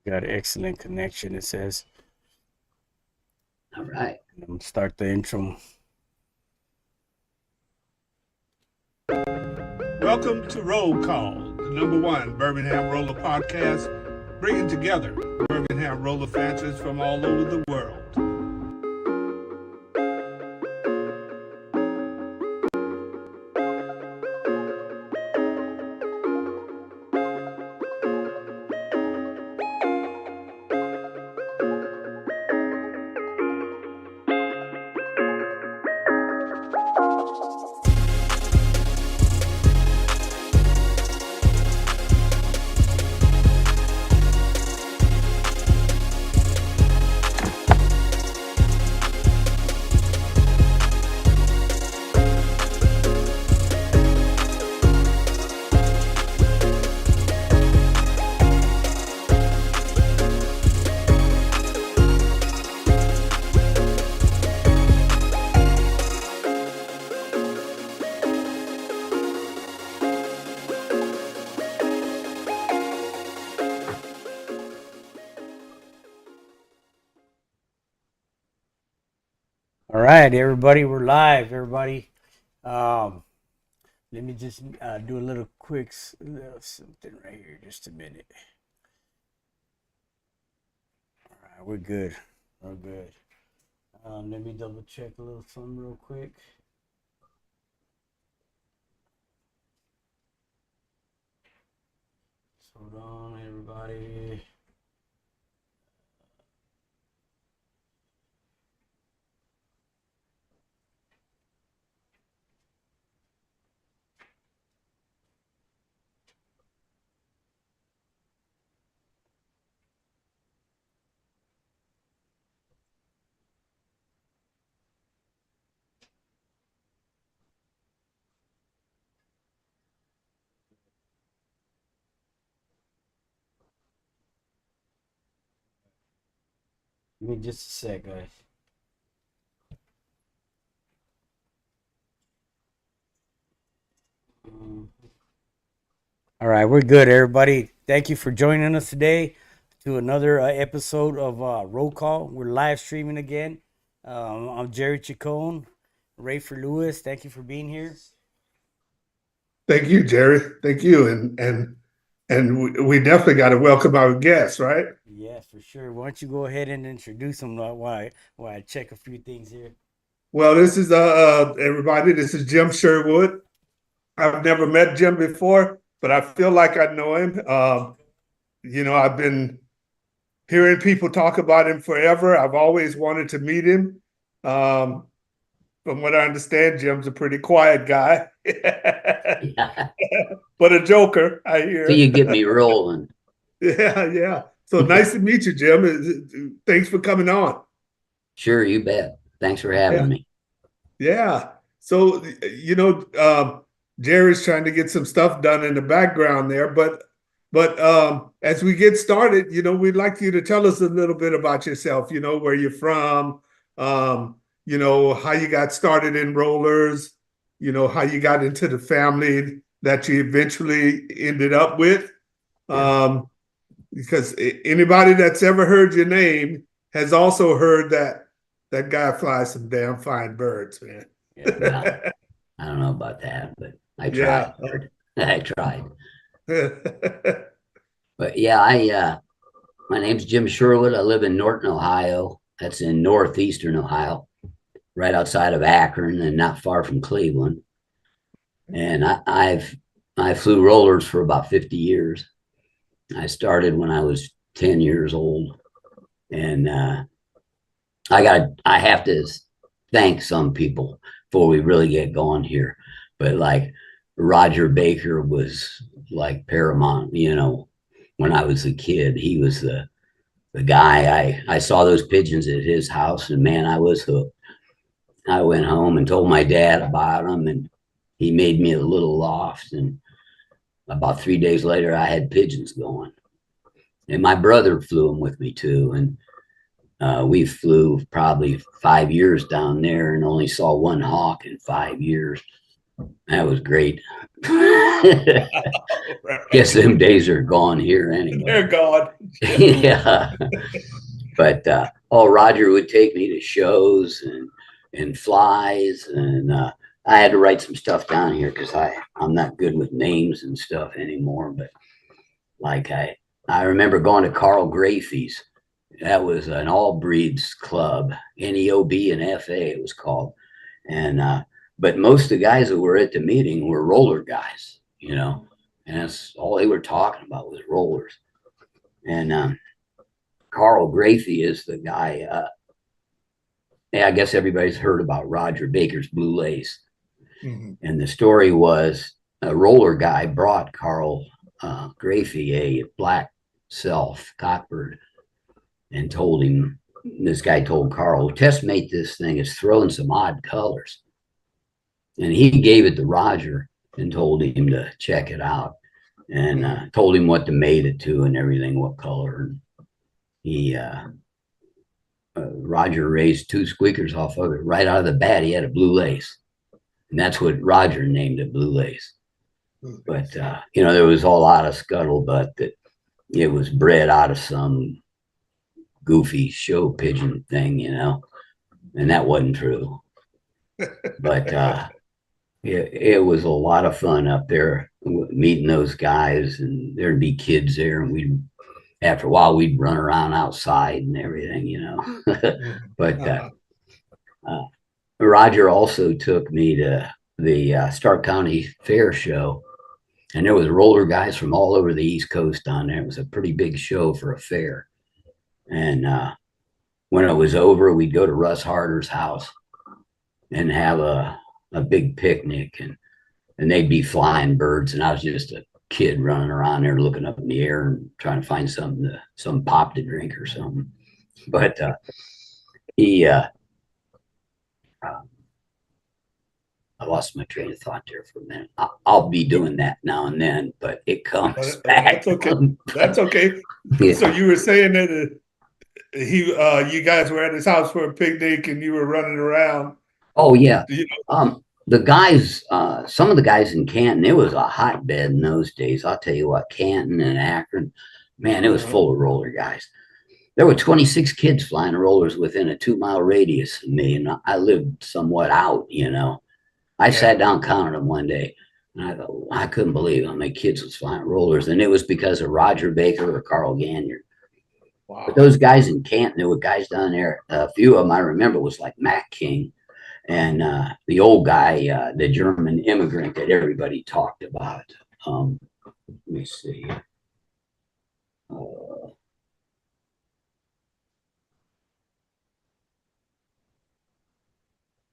Got excellent connection, it says. All right. I'm gonna start the intro. Welcome to Roll Call, the #1 Birmingham Roller podcast, bringing together Birmingham Roller fans from all over the world. All right, everybody, we're live. Everybody, let me just do a little quick little something right here. Just a minute. All right, we're good. We're good. Let me double check a little something real quick. Hold on, everybody. Give me just a sec, guys. All right, we're good, everybody. Thank you for joining us today to another episode of Roll Call. We're live streaming again. I'm Jerry Chacon, Rayford Lewis. Thank you for being here. Thank you, Jerry. Thank you, and we definitely got to welcome our guests, right? Yes, for sure. Why don't you go ahead and introduce them while I check a few things here. Well, this is everybody. This is Jim Sherwood. I've never met Jim before, but I feel like I know him. I've been hearing people talk about him forever. I've always wanted to meet him. From what I understand, Jim's a pretty quiet guy, Yeah. but a joker, I hear. So you get me rolling. Yeah. So nice to meet you, Jim. Thanks for coming on. Sure, you bet. Thanks for having me. Yeah. So, Jerry's trying to get some stuff done in the background there, but as we get started, we'd like you to tell us a little bit about yourself, where you're from, how you got started in rollers, how you got into the family that you eventually ended up with. Because anybody that's ever heard your name has also heard that guy flies some damn fine birds, man. Well, I don't know about that, but I tried. I tried. But yeah, my name's Jim Sherwood. I live in Norton, Ohio. That's in northeastern Ohio, right outside of Akron and not far from Cleveland. And I flew rollers for about 50 years. I started when I was 10 years old, and I have to thank some people before we really get going here. But like Roger Baker was like paramount, when I was a kid. He was the guy. I saw those pigeons at his house, and man, I was hooked. I went home and told my dad about them, and he made me a little loft, and about 3 days later, I had pigeons going. And my brother flew them with me too. And we flew probably 5 years down there and only saw one hawk in 5 years. That was great. Right. Guess them days are gone here anyway. They're gone. Yeah. But Roger would take me to shows and flies, and I had to write some stuff down here because I'm not good with names and stuff anymore. But like I remember going to Carl Grafey's. That was an all breeds club, NEOB and FA it was called. And but most of the guys that were at the meeting were roller guys, you know, and that's all they were talking about was rollers. And Carl Grafey is the guy. I guess everybody's heard about Roger Baker's Blue Lace. Mhm. And the story was a roller guy brought Carl Grafey a black self cockbird and told him, this guy told Carl, test mate this thing, it's throwing some odd colors. And he gave it to Roger and told him to check it out, and told him what to mate it to and everything, what color. And he Roger raised 2 squeakers off of it right out of the bat. He had a Blue Lace, and that's what Roger named it, Blue Lace. But you know, there was a lot of scuttlebutt that it was bred out of some goofy show pigeon thing, you know, and that wasn't true. But it was a lot of fun up there meeting those guys, and there'd be kids there, and after a while we'd run around outside and everything, you know. But Roger also took me to the Stark County Fair show, and there was roller guys from all over the East Coast on there. It was a pretty big show for a fair. And when it was over, we'd go to Russ Harder's house and have a big picnic, and they'd be flying birds, and I was just a kid running around there looking up in the air and trying to find some pop to drink or something. But he I lost my train of thought there for a minute. I'll be doing that now and then, but it comes back. That's okay. That's okay. Yeah. So you were saying that you guys were at his house for a picnic and you were running around. Oh yeah. You know, The guys, some of the guys in Canton, it was a hotbed in those days. I'll tell you what, Canton and Akron, man, it was full of roller guys. There were 26 kids flying rollers within a 2-mile radius of me, and I lived somewhat out, you know. I sat down, counted them one day, and I thought, I couldn't believe how many kids was flying rollers, and it was because of Roger Baker or Carl Ganyard. wow. But those guys in Canton, there were guys down there. A few of them I remember was like Matt King, and the old guy, the German immigrant that everybody talked about. Let me see.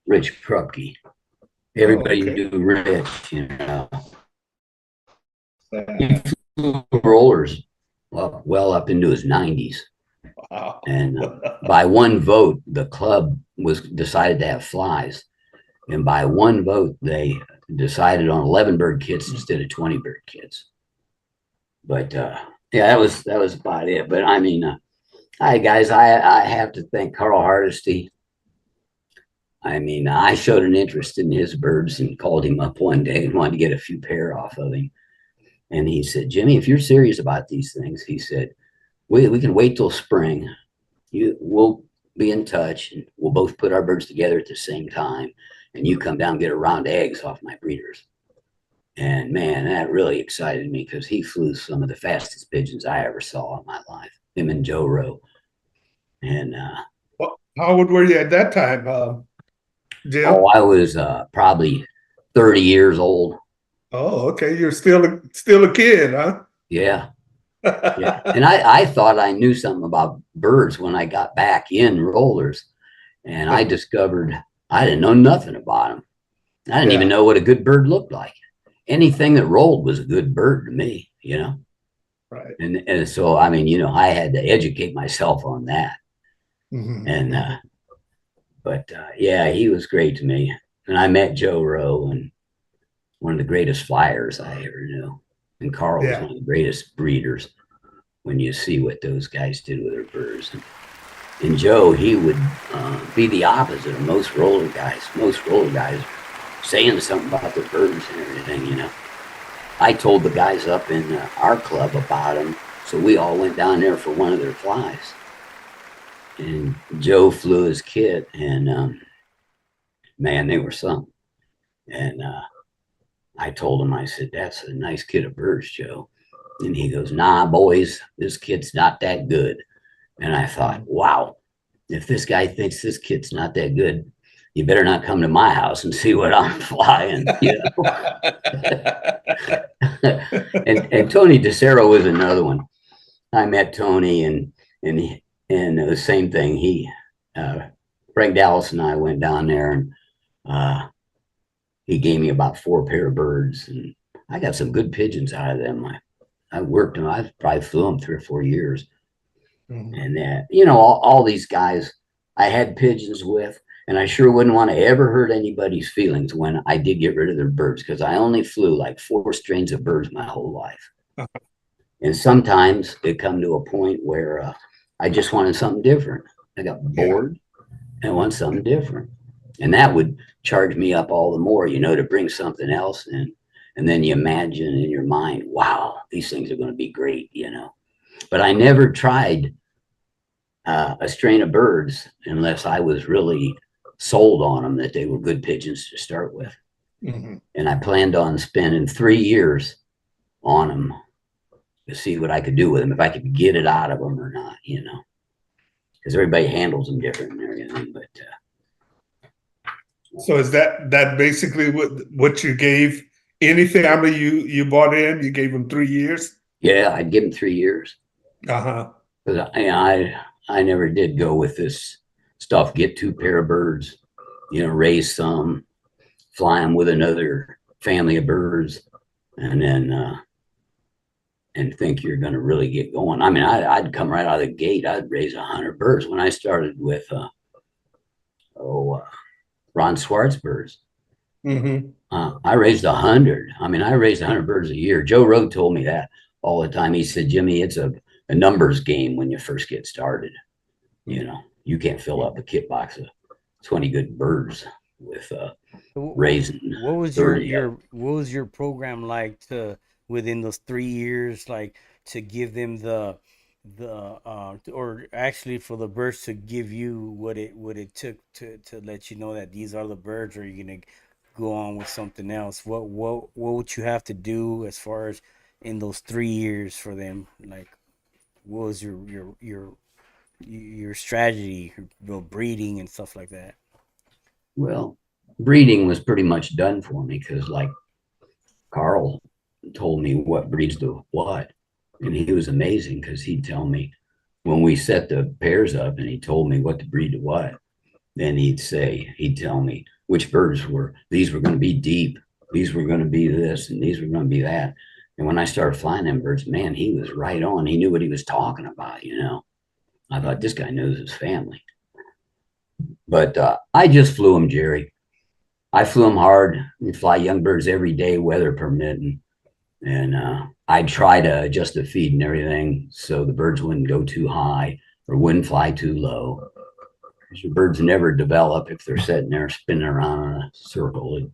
Rich Krupke. Everybody knew Rich, you know. He flew rollers well up into his 90s. Wow. And by one vote, the club decided to have flies. And by one vote, they decided on 11 bird kits instead of 20 bird kits. But yeah, that was about it. But I mean, guys, I have to thank Carl Hardesty. I mean, I showed an interest in his birds and called him up one day and wanted to get a few pair off of him. And he said, Jimmy, if you're serious about these things, he said, we can wait till spring. We'll be in touch, and we'll both put our birds together at the same time. And you come down and get a round of eggs off my breeders. And man, that really excited me because he flew some of the fastest pigeons I ever saw in my life, him and Joe Rowe. And Well, how old were you at that time, Jim? oh, I was probably 30 years old. Oh, okay. You're still a kid, huh? Yeah. Yeah. And I thought I knew something about birds when I got back in rollers, and I discovered I didn't know nothing about them. I didn't even know what a good bird looked like. Anything that rolled was a good bird to me, you know? Right. And so, I mean, you know, I had to educate myself on that. And, but yeah, he was great to me. And I met Joe Rowe, and one of the greatest flyers I ever knew. And Carl was one of the greatest breeders when you see what those guys did with their birds. And Joe, he would be the opposite of most roller guys. Most roller guys saying something about the birds and everything, you know. I told the guys up in our club about them, so we all went down there for one of their flies. And Joe flew his kit, and man, they were something. And I told him, I said, "That's a nice kit of birds, Joe." And he goes, "Nah, boys, this kit's not that good." And I thought, wow, if this guy thinks this kit's not that good, you better not come to my house and see what I'm flying, you know. And Tony DeCero was another one. I met Tony, and the same thing. Frank Dallas and I went down there, and he gave me about 4 pair of birds, and I got some good pigeons out of them. I worked them. I probably flew them 3 or 4 years. And you know, all these guys I had pigeons with, and I sure wouldn't want to ever hurt anybody's feelings when I did get rid of their birds, because I only flew like 4 strains of birds my whole life. And sometimes it come to a point where I just wanted something different. I got bored and want something different. And that would charge me up all the more, you know, to bring something else in. And then you imagine in your mind, wow, these things are going to be great, you know. But I never tried a strain of birds unless I was really sold on them that they were good pigeons to start with. And I planned on spending 3 years on them to see what I could do with them, if I could get it out of them or not, you know, because everybody handles them different and everything. But so is that basically what you gave any family you bought in? You gave them 3 years? yeah, I'd give them 3 years. Uh-huh. Because I never did go with this stuff. Get 2 pair of birds, you know, raise some, fly them with another family of birds, and then and think you're going to really get going. I mean, I'd come right out of the gate. I'd raise 100 birds when I started with Ron Swartz birds. I raised 100. I mean, I raised 100 birds a year. Joe Rowe told me that all the time. He said, "Jimmy, it's a numbers game when you first get started. You know, you can't fill up a kit box of 20 good birds with raising What was 30. what was your program like to within those 3 years, like to give them the or actually for the birds to give you what it took to let you know that these are the birds, or you're gonna go on with something else? What would you have to do as far as in those 3 years for them? Like, what was your strategy, breeding and stuff like that? Well, breeding was pretty much done for me, because like Carl told me what breeds to what. And he was amazing, because he'd tell me when we set the pairs up and he told me what to breed to what, then he'd tell me which birds these were going to be deep, these were going to be this, and these were going to be that. And when I started flying them birds, man, he was right on. He knew what he was talking about, you know. I thought, this guy knows his family. But I just flew them, Jerry. I flew them hard. We fly young birds every day, weather permitting. And I'd try to adjust the feed and everything so the birds wouldn't go too high or wouldn't fly too low. Because your birds never develop if they're sitting there spinning around in a circle at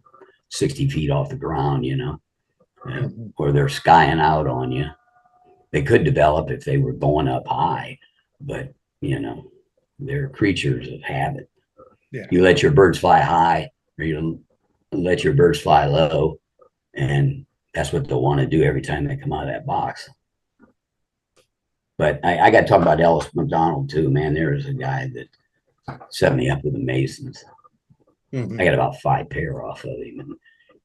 60 feet off the ground, you know, or they're skying out on you. They could develop if they were going up high, but, you know, they're creatures of habit. Yeah. You let your birds fly high, or you let your birds fly low, and that's what they'll want to do every time they come out of that box. But I got to talk about Ellis McDonald too, man. There was a guy that set me up with the Masons. I got about 5 pair off of him,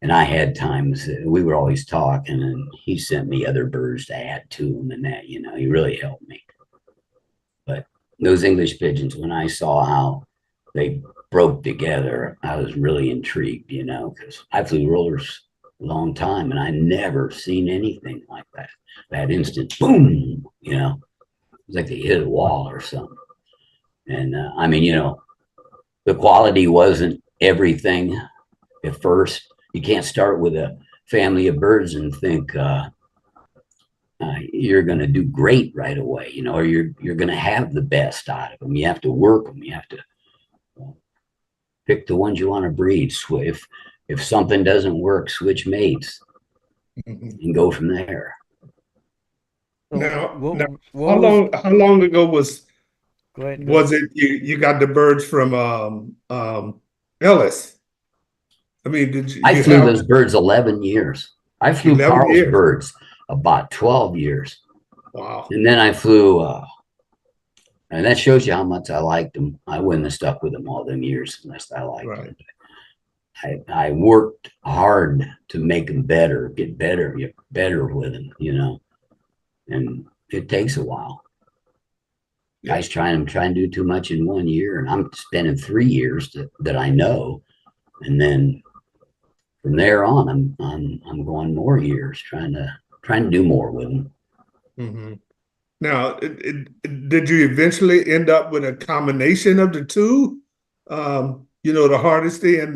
and I had times we were always talking, and he sent me other birds to add to him, and that, you know, he really helped me. But those English pigeons, when I saw how they broke together, I was really intrigued, you know, because I flew rollers a long time, and I never seen anything like that. That instant boom, you know, it was like they hit a wall or something. And I mean, you know, the quality wasn't everything at first. You can't start with a family of birds and think you're going to do great right away, you know, or you're going to have the best out of them. You have to work them. You have to pick the ones you want to breed. So if something doesn't work, switch mates Mhm. and go from there. So Now, what was how long ago was go ahead, go ahead. was it you got the birds from Ellis? I mean, did I you flew have those birds 11 years. I flew 11 Carl's years? birds about 12 years. Wow. And then I flew, and that shows you how much I liked them. I wouldn't have stuck with them all them years unless I liked Right. them. I worked hard to make them better, get better with them, and it takes a while. Yeah. Guys trying to do too much in 1 year, and I'm spending 3 years that I know, and then from there on, I'm going more years trying to do more with them. Hmm. Now, did you eventually end up with a combination of the two? The Hardesty and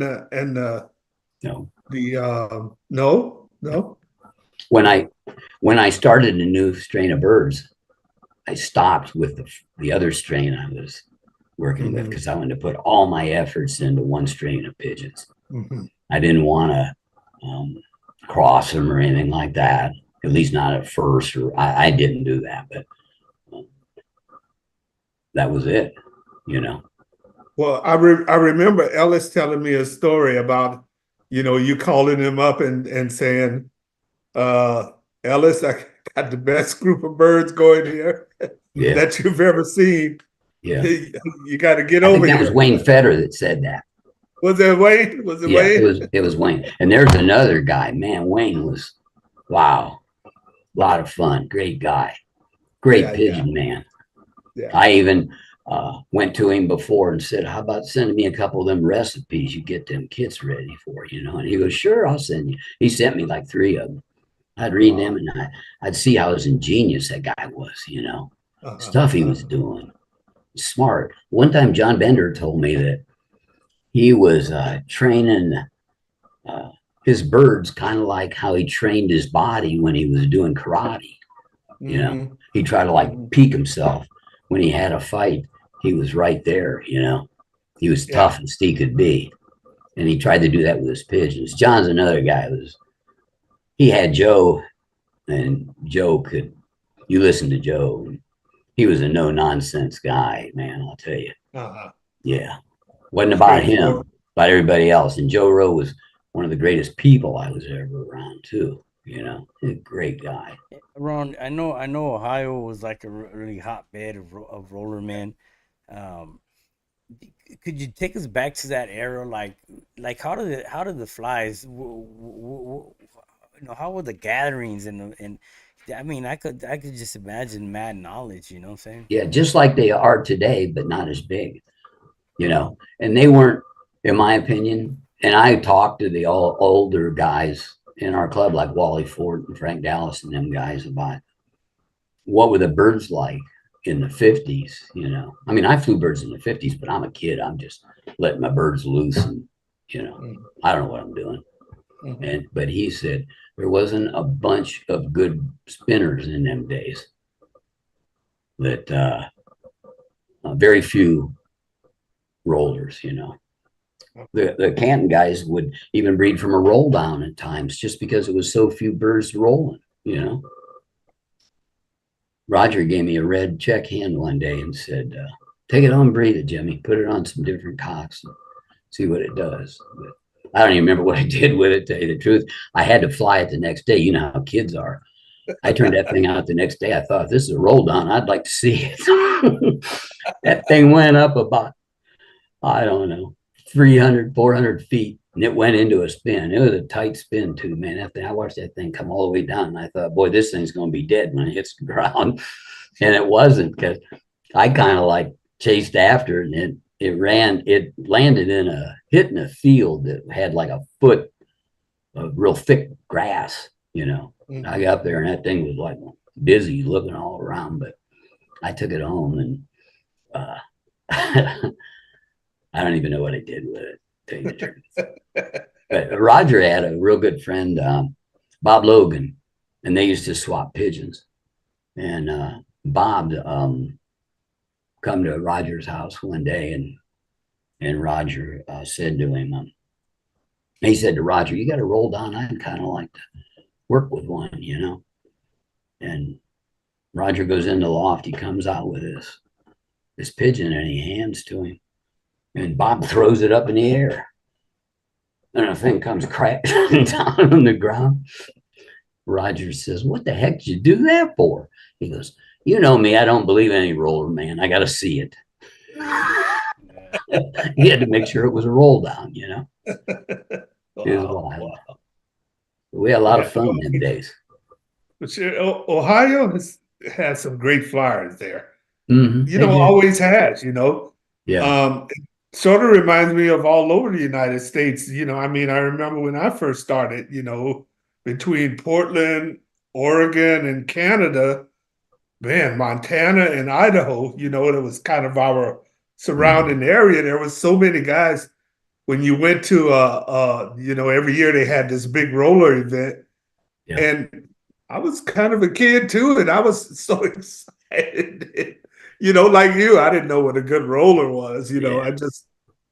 No, no. when I started a new strain of birds, I stopped with the other strain I was working with Hmm. because I wanted to put all my efforts into one strain of pigeons. Hmm. I didn't want to cross them or anything like that. At least not at first, or I didn't do that, but um, that was it, Well, I remember Ellis telling me a story about, you calling him up and saying, uh, Ellis, I got the best group of birds going here Yeah, that you've ever seen. yeah. You got to get I think over that was here. Wayne Fetter that said that. Was it Wayne? Was it Yeah, Wayne? it was Wayne. And there's another guy, man. Wayne was wow, a lot of fun. Great guy, great Yeah. pigeon man. Yeah. I even went to him before and said, "How about sending me a couple of them recipes you get them kits ready for?" And he goes, "Sure, I'll send you." He sent me like 3 of them. I'd read them Wow. and I'd see how ingenious that guy was. Uh-huh. Stuff he was doing, smart. One time, John Bender told me that he was training uh, his birds kind of like how he trained his body when he was doing karate. Hmm. He tried to like peak himself when he had a fight. He was right there. He was Yeah. tough as he could be, and he tried to do that with his pigeons. John's another guy. He had Joe, and Joe could. You listen to Joe. He was a no nonsense guy, man. I'll tell you. Uh-huh. Yeah, wasn't about Straightforward. him, about everybody else. And Joe Rowe was one of the greatest people I was ever around too. He's a great guy. Ron, I know Ohio was like a really hotbed of roller men. Um, could you take us back to that era? Like how did the flies? How were the gatherings and I mean, I could just imagine mad knowledge. You know what I'm saying? Yeah, just like they are today, but not as big. And they weren't, in my opinion. And I talked to the all older guys in our club, like Wally Ford and Frank Dallas and them guys, about what were the birds like in the 50s. I mean, I flew birds in the 50s, but I'm a kid. I'm just letting my birds loose, and I don't know what I'm doing. Mm-hmm. But he said there wasn't a bunch of good spinners in them days. That very few rollers. The Canton guys would even breed from a roll down at times just because it was so few birds rolling. Roger gave me a red check hand one day and said, take it home, breed it, Jimmy. Put it on some different cocks and see what it does. But I don't even remember what I did with it, to tell you the truth. I had to fly it the next day. You know how kids are. I turned that thing out the next day. I thought, if this is a roll down, I'd like to see it. That thing went up about, I don't know, 300, 400 feet, and it went into a spin. It was a tight spin too, man. I watched that thing come all the way down, and I thought, boy, this thing's going to be dead when it hits the ground. And it wasn't, because I kind of like chased after it, and it landed hitting a field that had like a foot of real thick grass. Mm-hmm. I got up there and that thing was like busy looking all around, but I took it home and I don't even know what I did with it, to tell you the truth. But Roger had a real good friend, Bob Logan, and they used to swap pigeons. And Bob come to Roger's house one day, and Roger said to him, he said to Roger, "You got to roll down. I'd kind of like to work with one, you know." And Roger goes in the loft. He comes out with this pigeon and he hands to him. And Bob throws it up in the air. And the thing comes crashing down on the ground. Roger says, "What the heck did you do that for?" He goes, "You know me. I don't believe any roller, man. I got to see it." He had to make sure it was a roll down, you know. It was wild. Wow. We had a lot of fun them days. But Ohio has some great flyers there. Mm-hmm. You know, always has, you know. Yeah. It sort of reminds me of all over the United States. You know, I mean, I remember when I first started, you know, between Portland, Oregon, and Canada, man, Montana and Idaho, you know, it was kind of our surrounding area. There was so many guys. When you went to, you know, every year they had this big roller event. Yeah. And I was kind of a kid too, and I was so excited. You know, like you, I didn't know what a good roller was. You know, Yeah.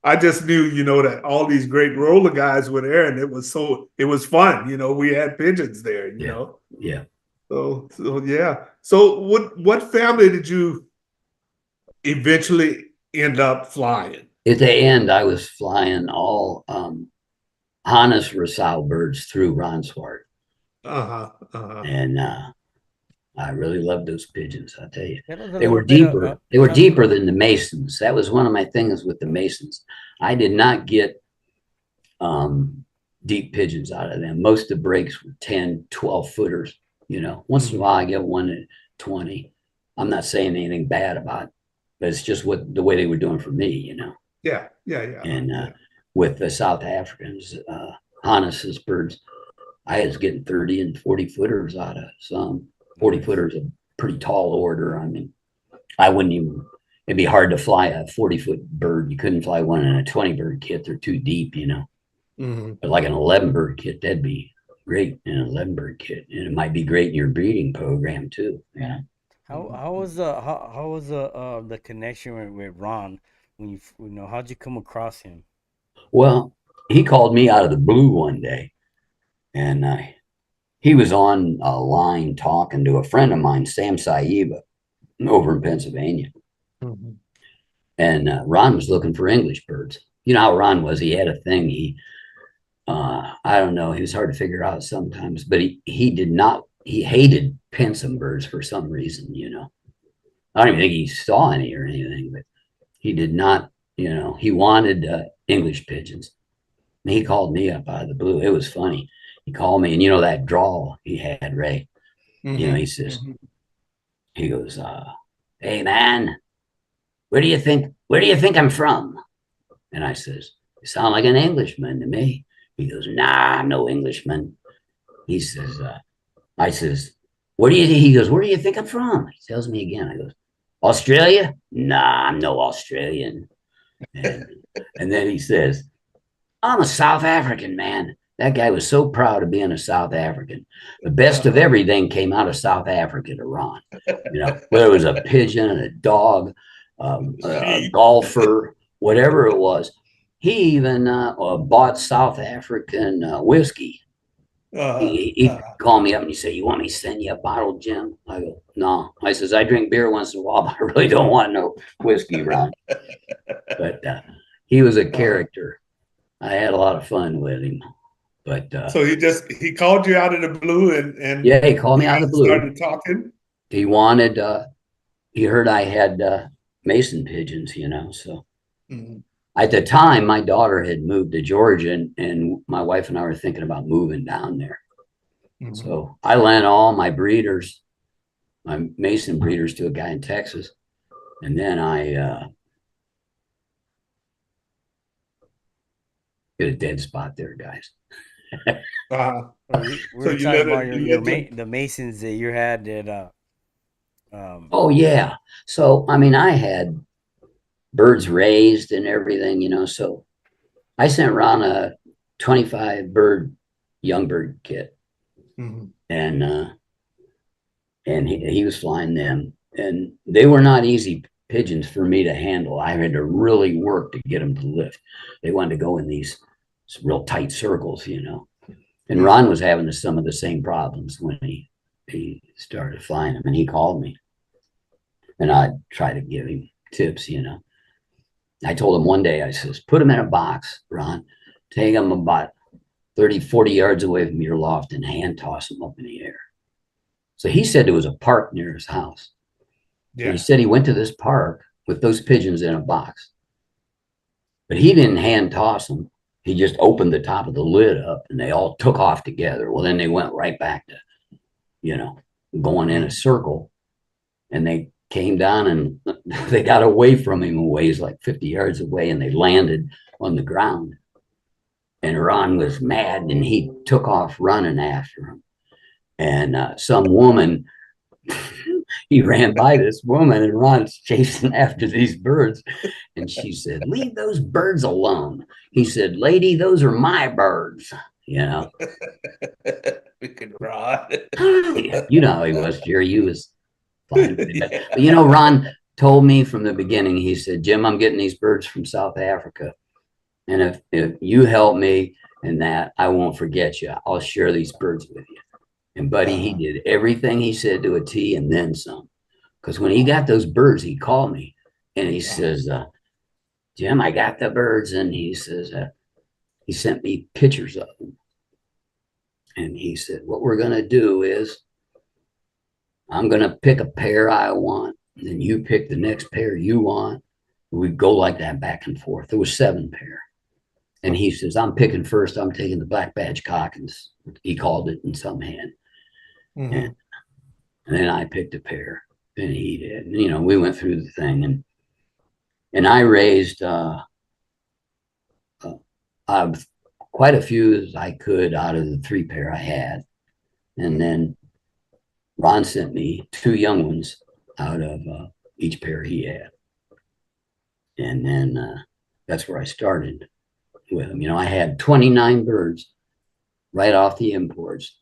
I just knew, you know, that all these great roller guys were there, and it was fun. You know, we had pigeons there. You Yeah. know, Yeah. so yeah. So what family did you eventually end up flying? At the end, I was flying all Hannes Rosal birds through Ronswart. And I really loved those pigeons. I'll tell you, they were deeper. They were deeper than the Masons. That was one of my things with the Masons. I did not get deep pigeons out of them. Most of the breaks were 10, 12 footers. You know, once in a while I get one at 20. I'm not saying anything bad about it, but it's just what the way they were doing for me, you know. Yeah. And with the South Africans, Hannes's birds, I was getting 30 and 40 footers out of some. 40 footers, a pretty tall order. I mean, I wouldn't even, it'd be hard to fly a 40-foot bird. You couldn't fly one in a 20-bird kit. They're too deep, you know. But like an 11-bird kit, that'd be great in an 11-bird kit. And it might be great in your breeding program too. Yeah. How was the connection with Ron when you know, how'd you come across him? Well, he called me out of the blue one day, and he was on a line talking to a friend of mine, Sam Saiba, over in Pennsylvania. And Ron was looking for English birds. You know how Ron was. He had a thing. I don't know. He was hard to figure out sometimes, but he hated Pensum birds for some reason, you know. I don't even think he saw any or anything, but he did not, you know, he wanted English pigeons. And he called me up out of the blue. It was funny. He called me, and you know that drawl he had, Ray. You know, he says, he goes, "Hey man, where do you think I'm from?" And I says, "You sound like an Englishman to me." He goes, "Nah, I'm no Englishman." He says, I says, "Where do you think?" He goes, "Where do you think I'm from?" He tells me again. I goes, "Australia?" "Nah, I'm no Australian." And then he says, "I'm a South African, man." That guy was so proud of being a South African. The best of everything came out of South Africa to Ron. You know, whether it was a pigeon, a dog, a golfer, whatever it was. He even bought South African whiskey. He'd call me up and he'd say, "You want me to send you a bottle, Jim?" I go, "No." I says, "I drink beer once in a while, but I really don't want no whiskey, Ron." But he was a character. I had a lot of fun with him. But so he called you out of the blue and yeah, he called me out of the blue. Started talking. He wanted he heard I had mason pigeons, you know. So at the time, my daughter had moved to Georgia, and my wife and I were thinking about moving down there. So I lent all my breeders, my mason breeders, to a guy in Texas, and then I get a dead spot there, guys. We were talking about the Masons that you had at oh yeah. So I mean, I had birds raised and everything, you know. So I sent Ron a 25 bird young bird kit, and he was flying them, and they were not easy pigeons for me to handle. I had to really work to get them to lift. They wanted to go in these real tight circles, And Ron was having some of the same problems when he started flying them, and he called me, and I tried to give him tips. I told him one day, I says, put them in a box, Ron, take them about 30, 40 yards away from your loft and hand toss them up in the air. So he said there was a park near his house. Yeah. And he said he went to this park with those pigeons in a box, but he didn't hand toss them. He just opened the top of the lid up and they all took off together. Well, then they went right back to, going in a circle, and they came down and they got away from him a ways, like 50 yards away, and they landed on the ground. And Ron was mad and he took off running after him. And some woman, he ran by this woman, and Ron's chasing after these birds. And she said, leave those birds alone. He said, lady, those are my birds, Freaking Ron. You know how he was, Jerry. He was fine. But Ron told me from the beginning, he said, Jim, I'm getting these birds from South Africa. And if you help me in that, I won't forget you. I'll share these birds with you. And buddy, he did everything he said to a T and then some. Because when he got those birds, he called me and he says, Jim, I got the birds. And he says, he sent me pictures of them. And he said, what we're going to do is I'm going to pick a pair I want, and then you pick the next pair you want. We go like that back and forth. There was 7 pair. And he says, I'm picking first. I'm taking the black badge cock. And he called it in some hand. Mm-hmm. And then I picked a pair, and he did. And, we went through the thing, and I raised quite a few as I could out of the 3 pair I had. And then Ron sent me 2 young ones out of each pair he had. And then that's where I started with them. I had 29 birds right off the imports.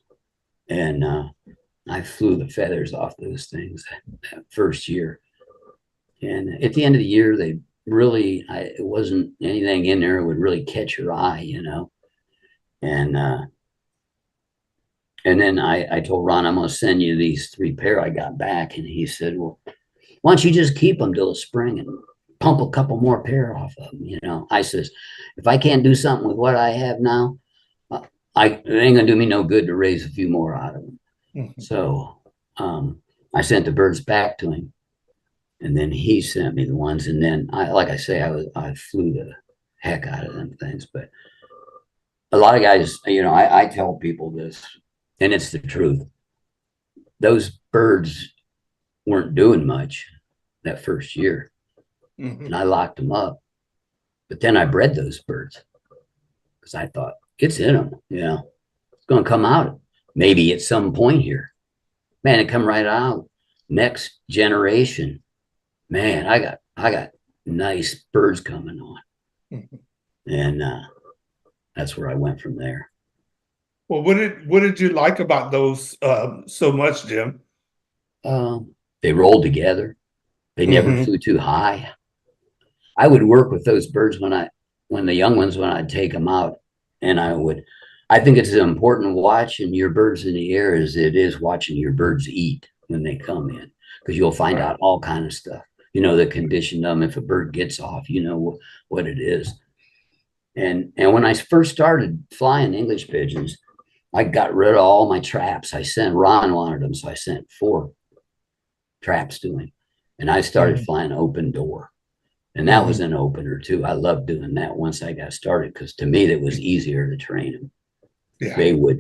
And I flew the feathers off those things that first year. And at the end of the year, they really, it wasn't anything in there that would really catch your eye, And then I told Ron, I'm going to send you these 3 pair I got back. And he said, well, why don't you just keep them till the spring and pump a couple more pair off of them? I says, if I can't do something with what I have now, it ain't going to do me no good to raise a few more out of them. Mm-hmm. So I sent the birds back to him. And then he sent me the ones. And then, like I say, I flew the heck out of them things. But a lot of guys, I tell people this, and it's the truth. Those birds weren't doing much that first year. Mm-hmm. And I locked them up. But then I bred those birds because I thought, it's in them, It's going to come out maybe at some point here. Man, it come right out. Next generation. Man, I got nice birds coming on. Mm-hmm. And that's where I went from there. Well, what did you like about those so much, Jim? They rolled together. They never flew too high. I would work with those birds when the young ones, when I'd take them out, and I think it's as important watching your birds in the air as it is watching your birds eat when they come in, because you'll find out all kind of stuff. The condition of them. If a bird gets off, what it is. And when I first started flying English pigeons, I got rid of all my traps. Ron wanted them, so I sent 4 traps to him. And I started flying open door. And that was an opener too. I loved doing that once I got started, because to me, that was easier to train them. Yeah.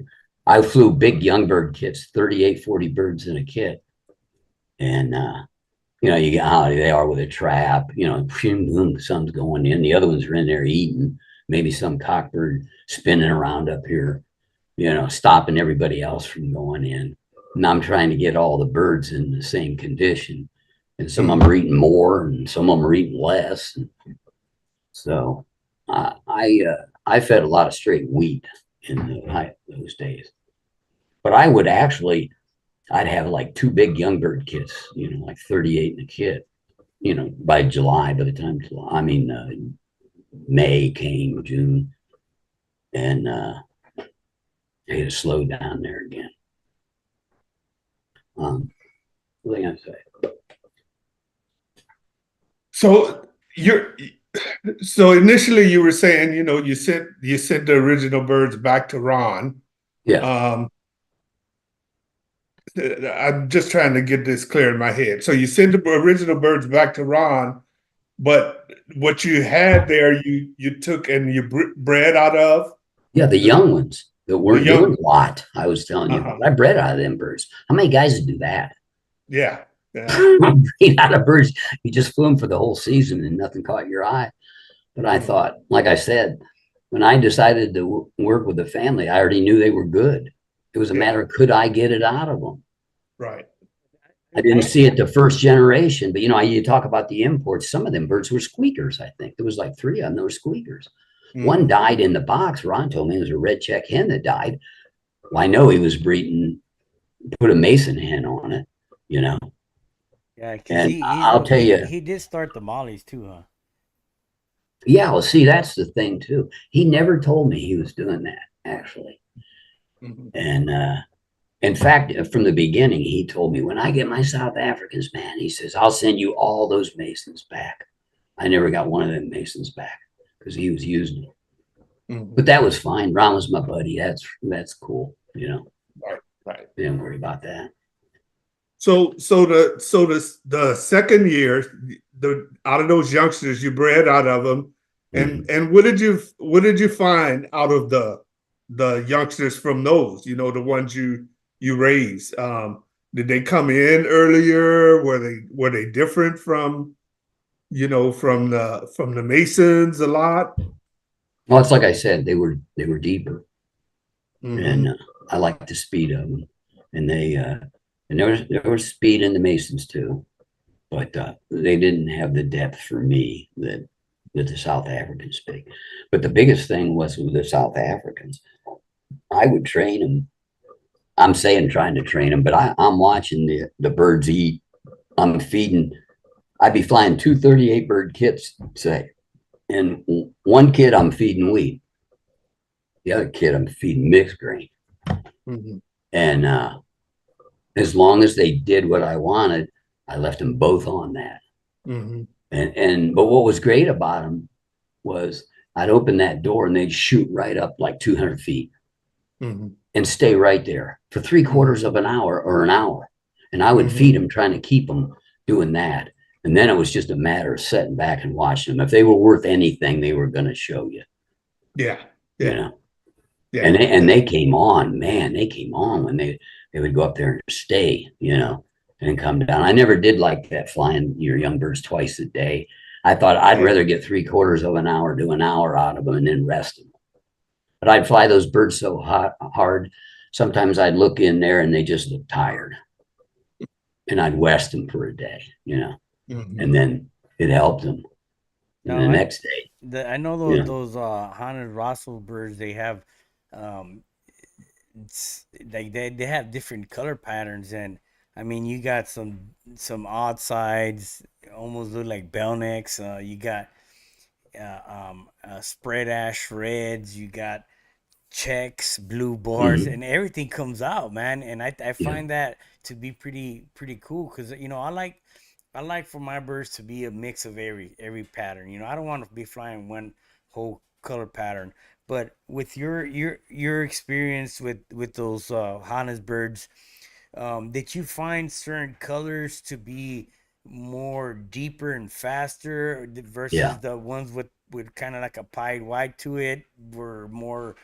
I flew big young bird kits, 38, 40 birds in a kit. And, you get how they are with a trap, boom, some's going in. The other ones are in there eating, maybe some cockbird spinning around up here, stopping everybody else from going in. And I'm trying to get all the birds in the same condition. And some of them are eating more and some of them are eating less. So I fed a lot of straight wheat in those days. But I'd have like 2 big young bird kits, like 38 in a kit, by July, May came, June. and I had to slow down there again. What was I gonna say? So so initially you were saying, you sent the original birds back to Ron. Yeah, I'm just trying to get this clear in my head. So you sent the original birds back to Ron, but what you had there, you took and you bred out of yeah, the young ones that the weren't doing young. a lot. I was telling you, Uh-huh. I bred out of them birds. How many guys do that? Yeah, yeah. Breed out of birds. You just flew them for the whole season and nothing caught your eye. But I thought, like I said, when I decided to work with the family, I already knew they were good. It was a Yeah, matter of could I get it out of them? right. I didn't see it the first generation, but you talk about the imports. Some of them birds were squeakers. I think there was like 3 of them that were squeakers. One died in the box. Ron told me it was a red check hen that died. Well, I know he was breeding, put a mason hen on it, you know. Yeah, because And I'll tell you, he did start the mollies too, huh? yeah, well, see, that's the thing too. He never told me he was doing that, actually. And in fact, from the beginning, he told me when I get my South Africans, man, he says, I'll send you all those masons back. I never got one of them masons back because he was using them. But that was fine. Ron was my buddy. That's cool, you know. Right. Didn't worry about that. So the second year, out of those youngsters you bred out of them, and what did you find out of the youngsters from those? The ones you raised. Did they come in earlier? Were they different from from the Masons a lot? Well, it's like I said, they were deeper, Mm-hmm. and I like the speed of them, and there was speed in the masons too, but they didn't have the depth for me that the South Africans speak. But the biggest thing was with the South Africans, I would train them. I'm saying trying to train them, but I'm watching the birds eat. I'm feeding. I'd be flying 238 bird kits, say, and one kid I'm feeding wheat, the other kid I'm feeding mixed grain, and as long as they did what I wanted, I left them both on that. But what was great about them was I'd open that door and they'd shoot right up like 200 feet and stay right there for 3/4 of an hour or an hour. And I would feed them, trying to keep them doing that. And then it was just a matter of sitting back and watching them. If they were worth anything, they were going to show you. Yeah. You know. Yeah. And they came on, man. They came on when they would go up there and stay, and come down. I never did like that, flying your young birds twice a day. I thought I'd rather get 3/4 of an hour to an hour out of them and then rest them. But I'd fly those birds so hard. Sometimes I'd look in there and they just look tired, and I'd rest them for a day, and then it helped them. And the next day, I know those haunted Russell birds. They have, like they have different color patterns, and I mean you got some odd sides, almost look like bell necks. You got spread ash reds. You got checks, blue bars, and everything comes out, man. And I find that to be pretty cool because I like for my birds to be a mix of every pattern. I don't want to be flying one whole color pattern. But with your experience with those Hannes birds, did you find certain colors to be more deeper and faster versus yeah, the ones with kind of like a pied white to it were more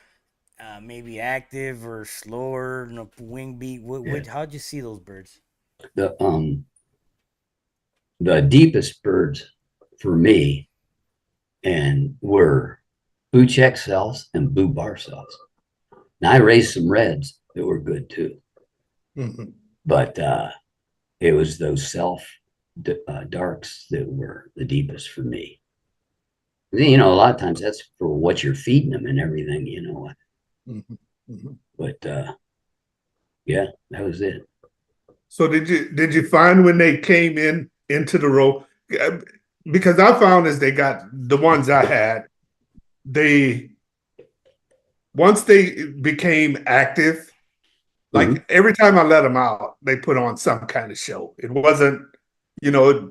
maybe active or slower, wing beat? How'd you see those birds? the the deepest birds for me and were blue check cells and blue bar cells. Now I raised some reds that were good too, but it was those self darks that were the deepest for me. A lot of times that's for what you're feeding them and everything, But yeah, that was it. So did you find when they came into the row? Because I found as they got the ones I had, they once they became active, Mhm. like every time I let them out, they put on some kind of show. It wasn't,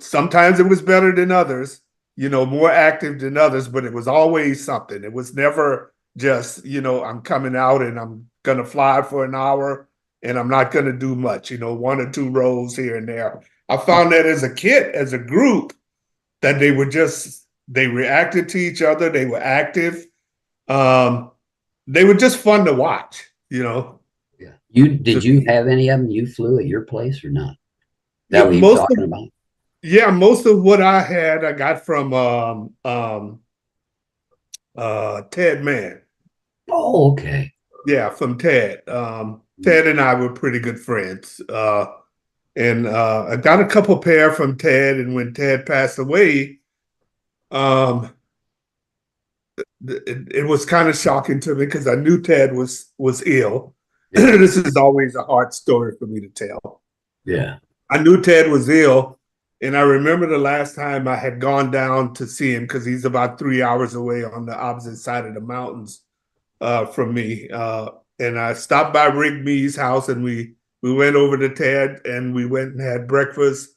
sometimes it was better than others, more active than others, but it was always something. It was never just, I'm coming out and I'm going to fly for an hour and I'm not going to do much, one or two rows here and there. I found that as a kid, as a group, that they reacted to each other, they were active. Um, they were just fun to watch. Yeah. Did you have any of them you flew at your place or not? Yeah, That what you're talking about? most of what I had I got from Ted Mann. Oh, okay. Yeah, from Ted. Ted and I were pretty good friends. And I got a couple pair from Ted, and when Ted passed away, um, it was kind of shocking to me because I knew Ted was ill. Yeah. This is always a hard story for me to tell. Yeah. I knew Ted was ill, and I remember the last time I had gone down to see him because he's about 3 hours away on the opposite side of the mountains from me. And I stopped by Rick Mee's house, and we went over to Ted, and we went and had breakfast.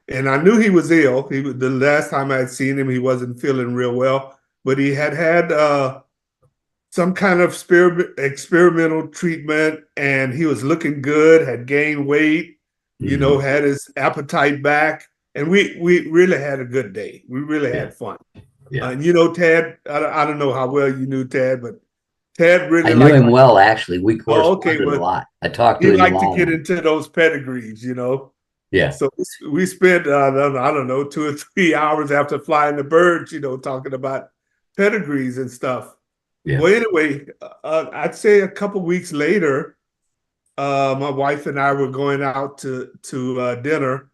And I knew he was ill. The last time I had seen him, he wasn't feeling real well, but he had some kind of experimental treatment, and he was looking good. Had gained weight, Mhm. had his appetite back, and we really had a good day. We really Yeah. had fun. Yeah. Ted, I don't know how well you knew Ted, but Ted I really knew liked. him well, actually. We Oh, okay. corresponded a Well, lot. I talked he to him a liked to lot. get into those pedigrees. Yeah. So we spent I don't know 2 or 3 hours after flying the birds, talking about pedigrees and stuff. Yeah. Well, anyway, I'd say a couple weeks later, my wife and I were going out to dinner,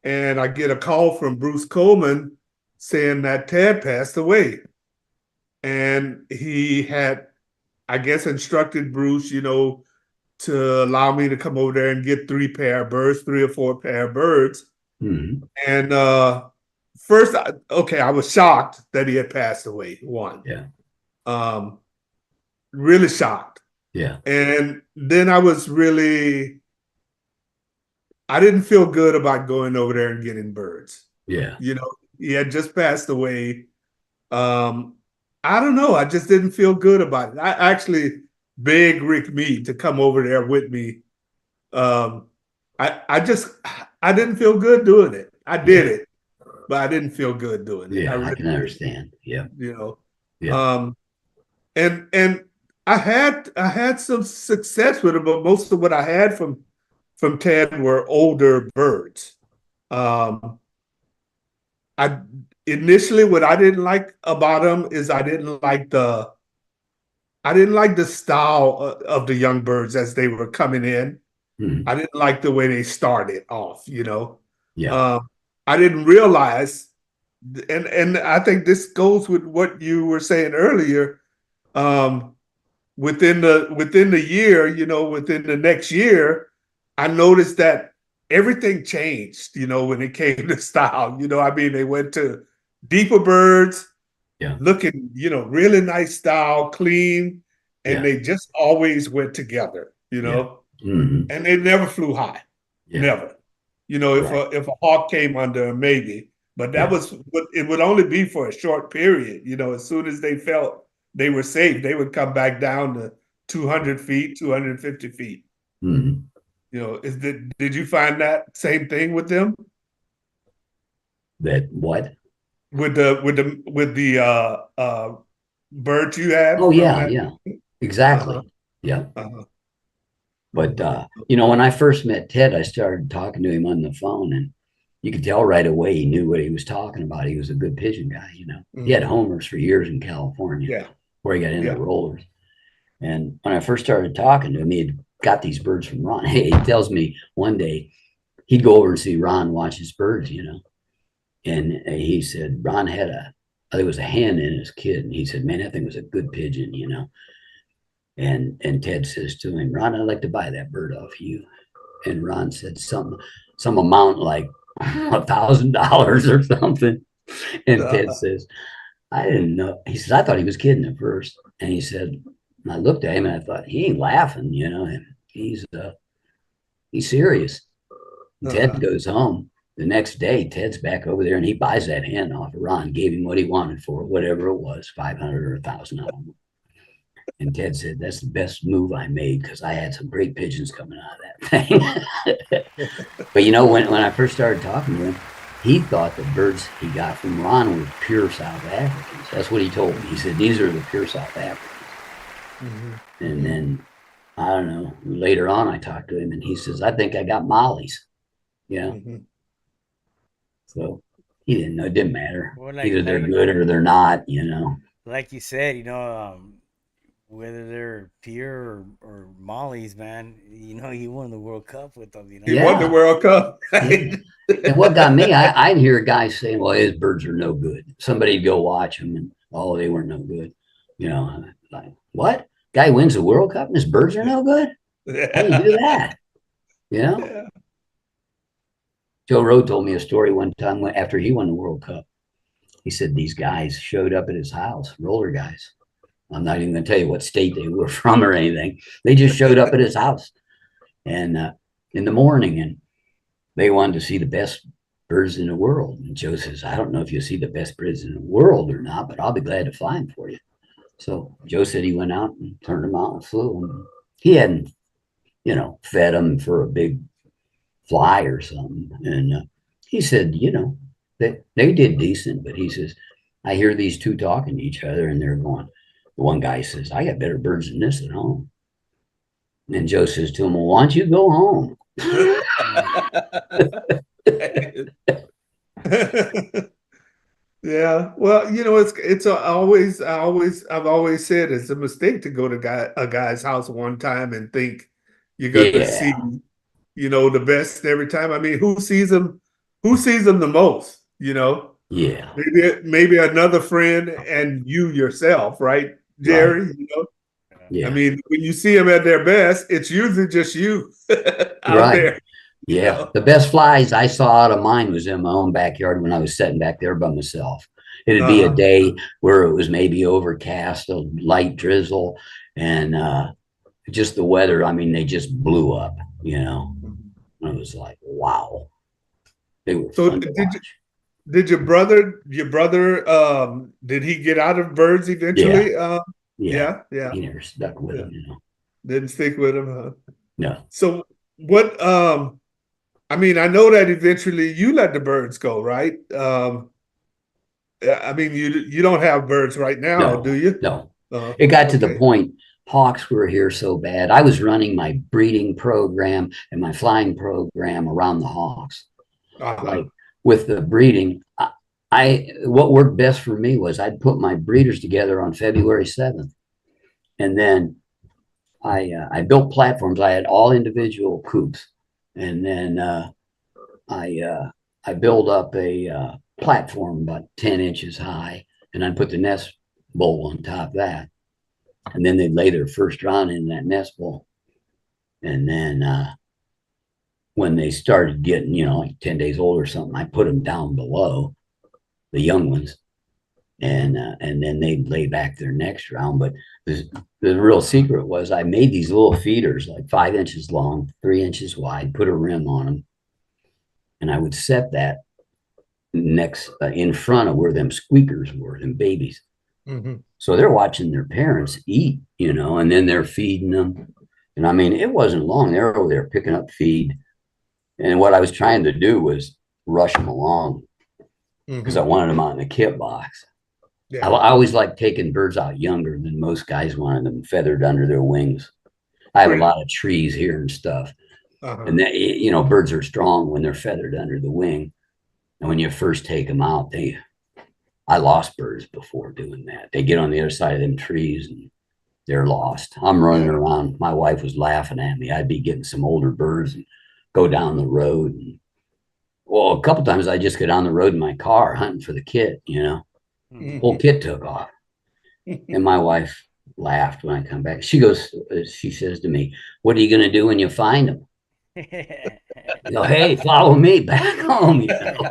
and I get a call from Bruce Coleman saying that Ted passed away, and he had, I guess, instructed Bruce, to allow me to come over there and get 3 or 4 pair of birds. Mhm. And first, I was shocked that he had passed away. One, Yeah. um, really shocked. Yeah. And then I didn't feel good about going over there and getting birds. Yeah. He had just passed away. Um, I don't know. I just didn't feel good about it. I actually begged Rick Mead to come over there with me. Um, I didn't feel good doing it. I did Yeah. it, but I didn't feel good doing it. I Yeah. I really can didn't, understand. Yeah. you know. Yeah. Um, and I had some success with it, but most of what I had from Ted were older birds. Um, I initially what I didn't like about them is I didn't like the style of the young birds as they were coming in. Mhm. I didn't like the way they started off. Yeah. Um, I didn't realize, and I think this goes with what you were saying earlier. Um, within the year, within the next year, I noticed that everything changed, when it came to style. I mean, they went to deeper birds, Yeah. looking, really nice style, clean, and Yeah. they just always went together, Yeah. Mhm. and they never flew high. Yeah. Never. If Right. a hawk came under, maybe, but that Yeah. was it would only be for a short period. As soon as they felt they were safe, they would come back down to 200 feet, 250 feet. Mhm. Did you find that same thing with them? That what? With the birds you had Oh, from yeah. that? Yeah. Uh-huh, Exactly. Yeah. uh-huh, But when I first met Ted, I started talking to him on the phone, and you could tell right away he knew what he was talking about. He was a good pigeon guy. He had mhm. homers for years in California Yeah, before he got into yeah. rollers. And when I first started talking to him, he had got these birds from Ron. Hey, he tells me one day he'd go over and see Ron watch his birds. And he said Ron had I think it was a hen in his kid, and he said, "Man, that thing was a good pigeon." And Ted says to him, "Ron, I'd like to buy that bird off you." And Ron said some amount like $1,000 or something. And Ted Uh, says, "I didn't know." He says, "I thought he was kidding at first." And he said, And I looked at him and I thought, he ain't laughing, he's serious. And Ted goes home. The next day, Ted's back over there and he buys that hen off of Ron, gave him what he wanted for it, whatever it was, 500 or 1,000 of them. And Ted said, that's the best move I made because I had some great pigeons coming out of that thing. But when I first started talking to him, he thought the birds he got from Ron were pure South Africans. That's what he told me. He said, these are the pure South Africans. Mm-hmm. And then, I don't know, later on I talked to him and he says, I think I got Mollies. Mm-hmm. So he didn't know. It didn't matter. Well, either they're good or they're not, Like you said, whether they're pure or Mollies, man, he won the World Cup with them. He won the World Cup. Right? And what got me, I'd hear guys saying, well, his birds are no good. Somebody'd go watch them and, they weren't no good. Like, what? Guy wins the World Cup and his birds are no good? How do you do that? Yeah. Joe Rowe told me a story one time after he won the World Cup. He said these guys showed up at his house, roller guys. I'm not even going to tell you what state they were from or anything. They just showed up at his house and in the morning, and they wanted to see the best birds in the world. And Joe says, I don't know if you'll see the best birds in the world or not, but I'll be glad to fly them for you. So Joe said he went out and turned them out and flew them. He hadn't, fed them for a big fly or something. And he said, they did decent, but he says, I hear these two talking to each other and they're going, the one guy says, I got better birds than this at home. And Joe says to him, well, why don't you go home? Yeah. Well, I've always said it's a mistake to go to a guy's house one time and think you're going to see, the best every time. I mean, who sees them the most, Yeah. Maybe another friend and you yourself, right, Jerry? Right. Yeah. I mean, when you see them at their best, it's usually just you out there. Yeah. The best flies I saw out of mine was in my own backyard when I was sitting back there by myself. It'd be a day where it was maybe overcast, a light drizzle, and just the weather. I mean, they just blew up, I was like, wow. They were fun to watch. Did your brother, did he get out of birds eventually? Yeah. He never stuck with him, Didn't stick with him, huh? No. So what, I mean, I know that eventually you let the birds go, right? I mean, you don't have birds right now, do you? No. It got to the point, hawks were here so bad. I was running my breeding program and my flying program around the hawks. Like with the breeding, what worked best for me was I'd put my breeders together on February 7th. And then I built platforms. I had all individual coops. And then I built up a platform about 10 inches high, and I put the nest bowl on top of that. And then they'd lay their first round in that nest bowl. And then when they started getting, like 10 days old or something, I put them down below, the young ones. And then they'd lay back their next round. But the real secret was I made these little feeders like 5 inches long, 3 inches wide, put a rim on them. And I would set that next in front of where them squeakers were, them babies. Mm-hmm. So they're watching their parents eat, and then they're feeding them. And I mean, it wasn't long. They were over there picking up feed. And what I was trying to do was rush them along because I wanted them out in the kit box. Yeah. I always like taking birds out younger than most guys wanted them feathered under their wings. I have a lot of trees here and stuff. And that, birds are strong when they're feathered under the wing. And when you first take them out, I lost birds before doing that. They get on the other side of them trees and they're lost. I'm running around. My wife was laughing at me. I'd be getting some older birds and go down the road. And, a couple times I just get on the road in my car hunting for the kit, Whole kit took off. And my wife laughed when I come back. She says to me, what are you going to do when you find them? You know, hey, follow me back home. You know,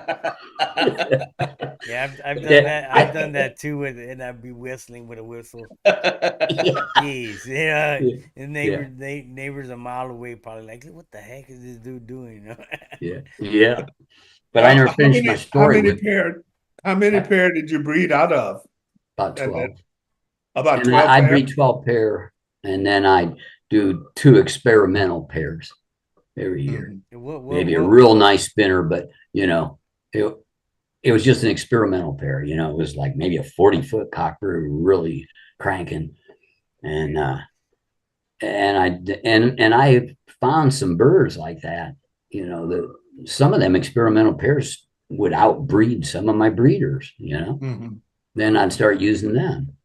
Yeah, I've done yeah, that. I've done that too, and I'd be whistling with a whistle. yeah, Jeez, yeah. And yeah, neighbors a mile away probably like, what the heck is this dude doing? You know? yeah, yeah. But I never finished my How story many with pair did you breed out of? about And then 12. about And 12 I pair? breed 12 pair, and then I do 2 experimental pairs every year. Mhm. Maybe a real nice spinner, but you know, it it was just an experimental pair. You know, it was like maybe a 40-foot cocker, really cranking, and I found some birds like that. You know, some of them experimental pairs would outbreed some of my breeders. You know, Mhm. then I'd start using them.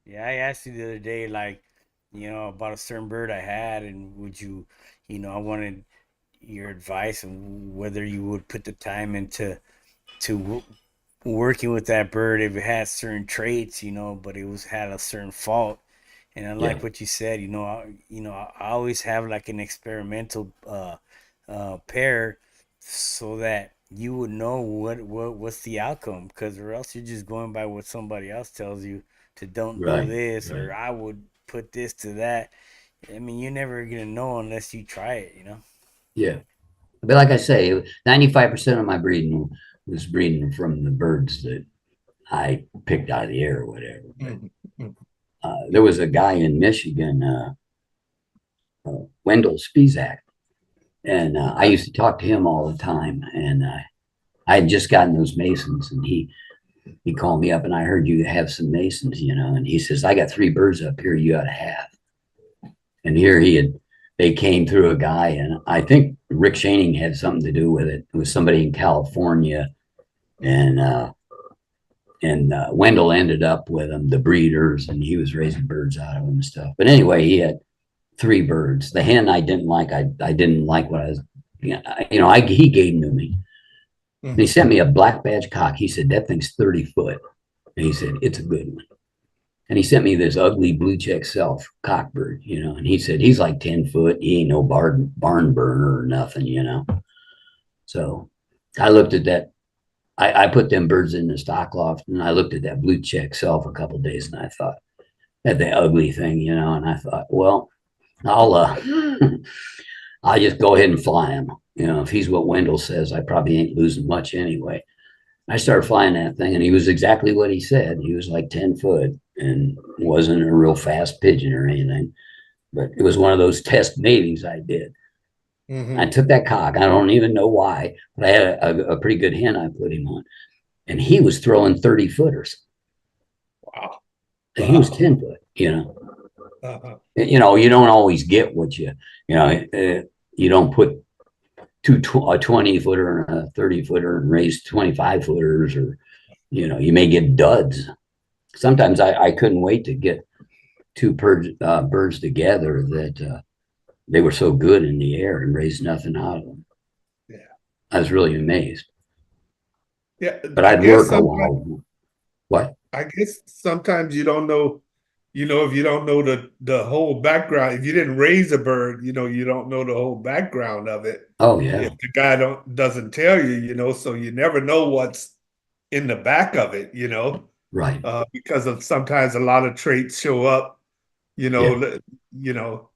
Yeah, I asked you the other day, like, about a certain bird I had, and I wanted your advice on whether you would put the time into to w- working with that bird if it had certain traits, but it was had a certain fault. And I Yeah, like what you said. I always have like an experimental pair, so that you would know what's the outcome. Because or else you're just going by what somebody else tells you to don't do right, this, right. or I would put this to that. I mean, you're never gonna know unless you try it. Yeah. But like I say, 95% of my breeding was breeding from the birds that I picked out of the air or whatever. But Mhm. Mhm. there was a guy in Michigan, Wendell Spizak, and I used to talk to him all the time. And I had just gotten those Masons, and he called me up, and I heard you have some Masons, you know, and he says, I got 3 birds up here you ought to have. And here they came through a guy, and I think Rick Shaning had something to do with it. It was somebody in California, and Wendell ended up with them, the breeders, and he was raising birds out of them and stuff. But anyway, he had 3 birds. The hen I didn't like. I didn't like what I was, he gave them to me. And he Mhm. sent me a black badge cock. He said, that thing's 30 foot. And he said, it's a good one. And he sent me this ugly blue check self cock bird, you know, and he said, he's like 10 foot. He ain't no barn burner or nothing, you know. So I looked at that. I put them birds in the stock loft, and I looked at that blue check self a couple of days, and I thought, that the ugly thing, you know, and I thought, well, I'll I'll just go ahead and fly him. You know, if he's what Wendell says, I probably ain't losing much anyway. I started flying that thing, and he was exactly what he said. He was like 10 foot and wasn't a real fast pigeon or anything, but it was one of those test matings I did. I Mhm. took that cock. I don't even know why, but I had a pretty good hen I put him on, and he was throwing 30 footers. Wow. And he was Wow. 10 foot, you know. Uh-huh. You know, you don't always get what you don't put a 20 footer and a 30 footer and raise 25 footers, or, you may get duds. Sometimes I couldn't wait to get 2 birds together that they were so good in the air and raised nothing out of them. Yeah. I was really amazed, Yeah. but I I'd guess work a sometimes while. What? I guess sometimes you don't know, if you don't know the whole background, if you didn't raise a bird, you don't know the whole background of it. Oh, If yeah. the guy doesn't tell you, so you never know what's in the back of it, Right. because of sometimes a lot of traits show up, you know, Yeah. li- you know.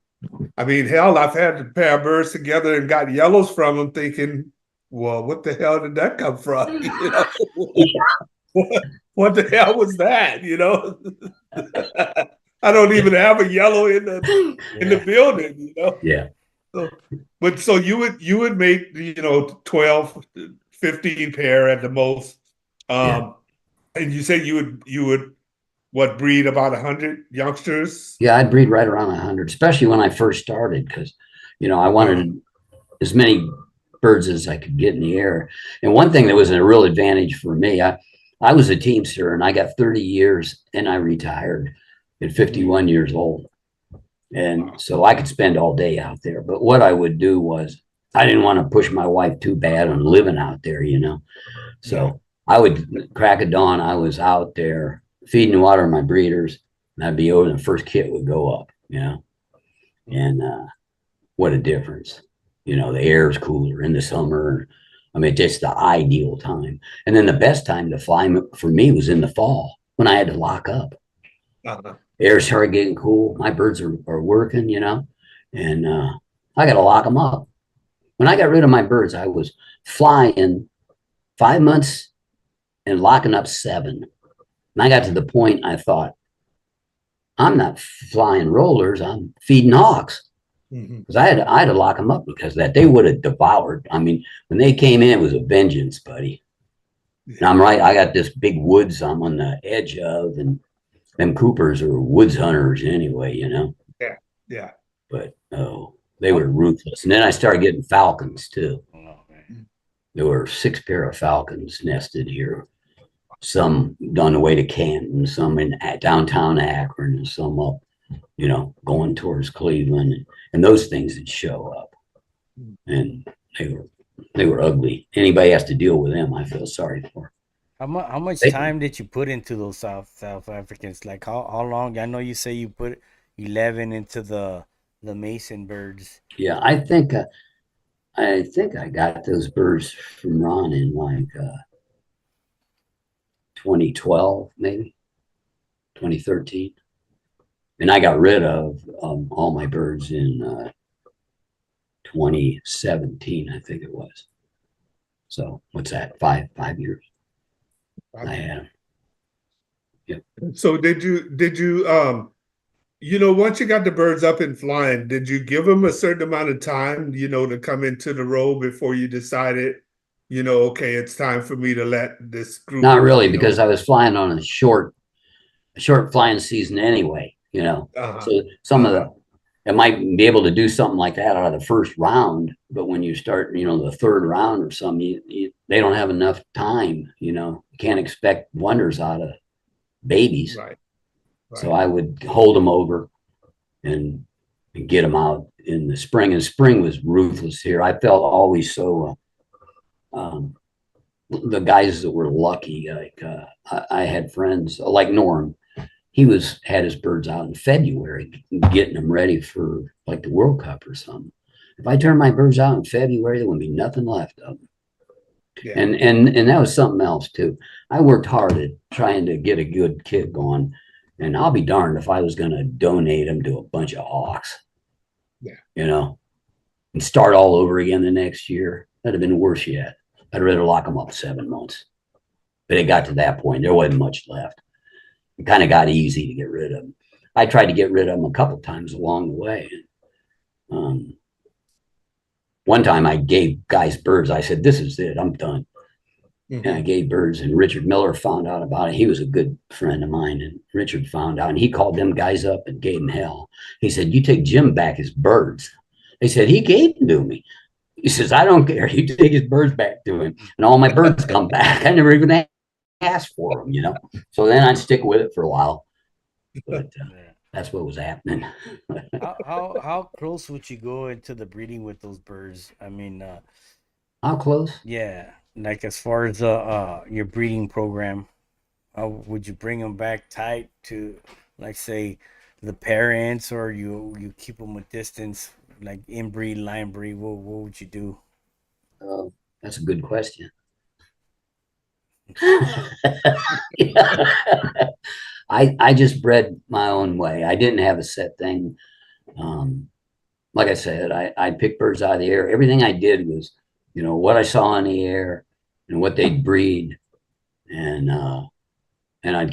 I mean, hell, I've had a pair of birds together and got yellows from them, thinking, well, what the hell did that come from? What the hell was that? I don't even have a yellow in the Yeah. building. Yeah. So, but so you would make 12, 15 pair at the most. Yeah. And you said you would what, breed about 100 youngsters? Yeah. I'd breed right around 100, especially when I first started, because, I Uh, wanted as many birds as I could get in the air. And one thing that was a real advantage for me, I was a teamster, and I got 30 years and I retired at 51 years old. And so I could spend all day out there. But what I would do was, I didn't want to push my wife too bad on living out there, you know. yeah. So I would crack of dawn, I was out there feeding water my breeders, and I'd be over, the first kit would go up, you know. And what a difference. You know, the air's cooler in the summer. I mean, just the ideal time. And then the best time to fly for me was in the fall when I had to lock up. Uh-huh. Air started getting cool. My birds are working, you know, and I got to lock them up. When I got rid of my birds, I was flying 5 months and locking up 7. And I got to the point I thought, I'm not flying rollers, I'm feeding hawks. Because I had to lock them up because that they would have devoured. I mean, when they came in, it was a vengeance, buddy. And I'm right. I got this big woods I'm on the edge of, and them Coopers are woods hunters anyway, you know. Yeah, yeah. But oh, they were ruthless. And then I started getting falcons too. Oh, man. There were 6 pair of falcons nested here. Some on the way to Canton, some in downtown Akron, and some up, you know, going towards Cleveland. And those things would show up, and they were ugly. Anybody has to deal with them, I feel sorry for. How much They, time did you put into those South Africans? Like how long? I know you say you put 11 into the Mason birds. yeah, I think I got those birds from Ron in like 2012, maybe 2013, and I got rid of all my birds in 2017, I think it was. So what's that? 5 years I had them. Yep. So did you you know, once you got the birds up and flying, did you give them a certain amount of time, you know, to come into the role before you decided, you know, okay, it's time for me to let this group? Not really, because I was flying on a short flying season anyway, you know. So some of it might be able to do something like that out of the first round, but when you start, you know, the third round or something, they don't have enough time, you know. You can't expect wonders out of babies. Right. So I would hold them over and get them out in the spring. And spring was ruthless here. I felt always so. The guys that were lucky, like I had friends like Norm. He had his birds out in February, getting them ready for like the World Cup or something. If I turned my birds out in February, there wouldn't be nothing left of them. Yeah. And that was something else too. I worked hard at trying to get a good kid going, and I'll be darned if I was going to donate them to a bunch of hawks. Yeah, you know, and start all over again the next year. That'd have been worse yet. I'd rather lock them up 7 months. But it got to that point, there wasn't much left. It kind of got easy to get rid of them. I tried to get rid of them a couple times along the way. One time I gave guys birds. I said, this is it. I'm done. And I gave birds, and Richard Miller found out about it. He was a good friend of mine, and Richard found out, and he called them guys up and gave them hell. He said, you take Jim back his birds. They said, he gave them to me. He says, I don't care. You take his birds back to him. And all my birds come back. I never even asked for them, you know. So then I'd stick with it for a while. But that's what was happening. how close would you go into the breeding with those birds? I mean, how close? Yeah, like as far as your breeding program, how would you bring them back tight to, like, say, the parents, or you keep them with distance, like inbreed, line breed? What would you do? That's a good question. I just bred my own way. I didn't have a set thing. Like I said, I picked birds out of the air. Everything I did was, you know, what I saw in the air and what they'd breed, and I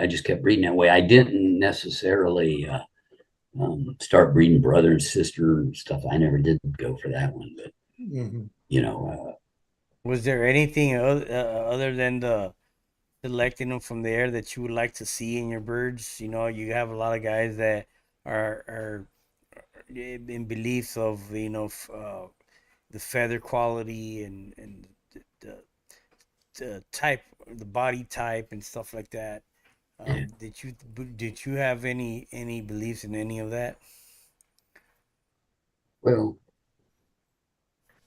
just kept breeding that way. I didn't necessarily start breeding brother and sister and stuff. I never did go for that one, but you know. Was there anything other than the selecting them from the air that you would like to see in your birds? You know, you have a lot of guys that are in beliefs of, you know, the feather quality and the type, the body type, and stuff like that. Did you have any beliefs in any of that? Well,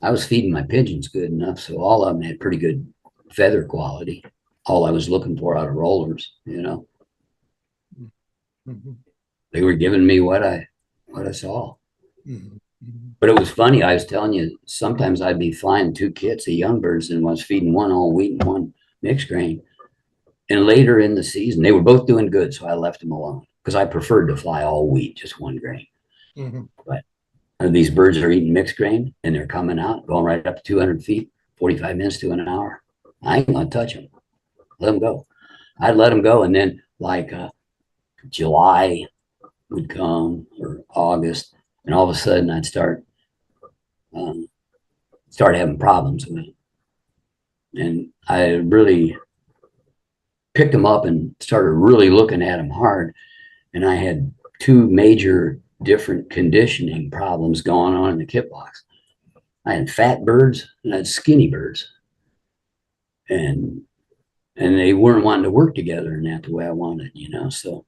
I was feeding my pigeons good enough, so all of them had pretty good feather quality. All I was looking for out of rollers, you know. They were giving me what I saw. But it was funny. I was telling you, sometimes I'd be flying 2 kits of young birds and was feeding one all wheat and one mixed grain. And later in the season, they were both doing good, so I left them alone because I preferred to fly all wheat, just one grain. But these birds are eating mixed grain and they're coming out, going right up to 200 feet, 45 minutes to an hour. I ain't gonna touch them. Let them go. I'd let them go, and then like July would come or August, and all of a sudden I'd start having problems with it. And I really picked them up and started really looking at them hard. And I had 2 major different conditioning problems going on in the kit box. I had fat birds and I had skinny birds. And they weren't wanting to work together in that the way I wanted, So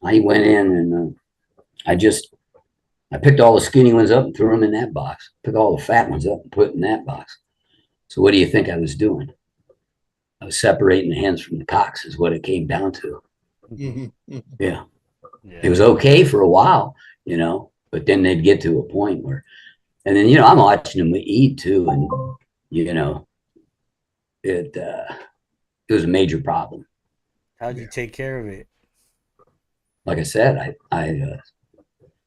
I went in and I picked all the skinny ones up and threw them in that box. Picked all the fat ones up and put in that box. So what do you think I was doing? I was separating the hens from the cocks is what it came down to. Yeah. It was okay for a while, but then they'd get to a point where, and then, I'm watching them eat too. And, it was a major problem. How'd you take care of it? Like I said,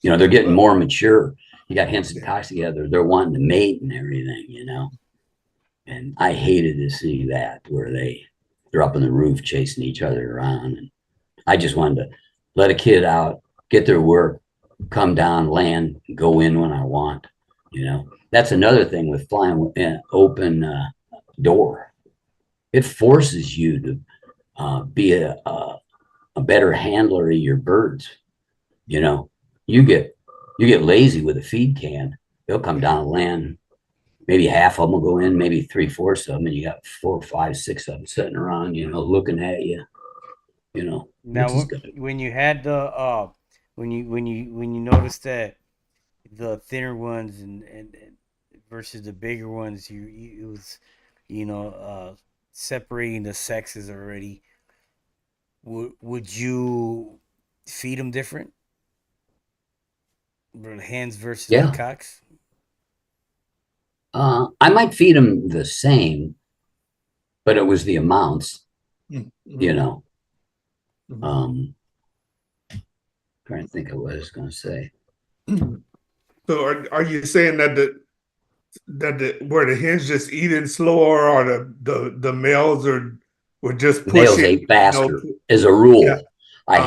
they're getting more mature. You got hens and cocks together. They're wanting to mate and everything, And I hated to see that where they're up on the roof chasing each other around. And I just wanted to let a kid out, get their work, come down, land, go in when I want. That's another thing with flying an open door. It forces you to be a better handler of your birds. You get lazy with a feed can. They'll come down and land. Maybe half of them will go in, maybe 3/4 of them, and you got 4, 5, 6 of them sitting around, looking at you. Now, when you had the when you noticed that the thinner ones and versus the bigger ones, it was separating the sexes already. Would you feed them different? The hens versus the cocks? I might feed them the same, but it was the amounts, Trying to think of what I was going to say. So are you saying that where the hens just eating slower, or the males were just pushing? Males ate faster as a rule. Yeah. I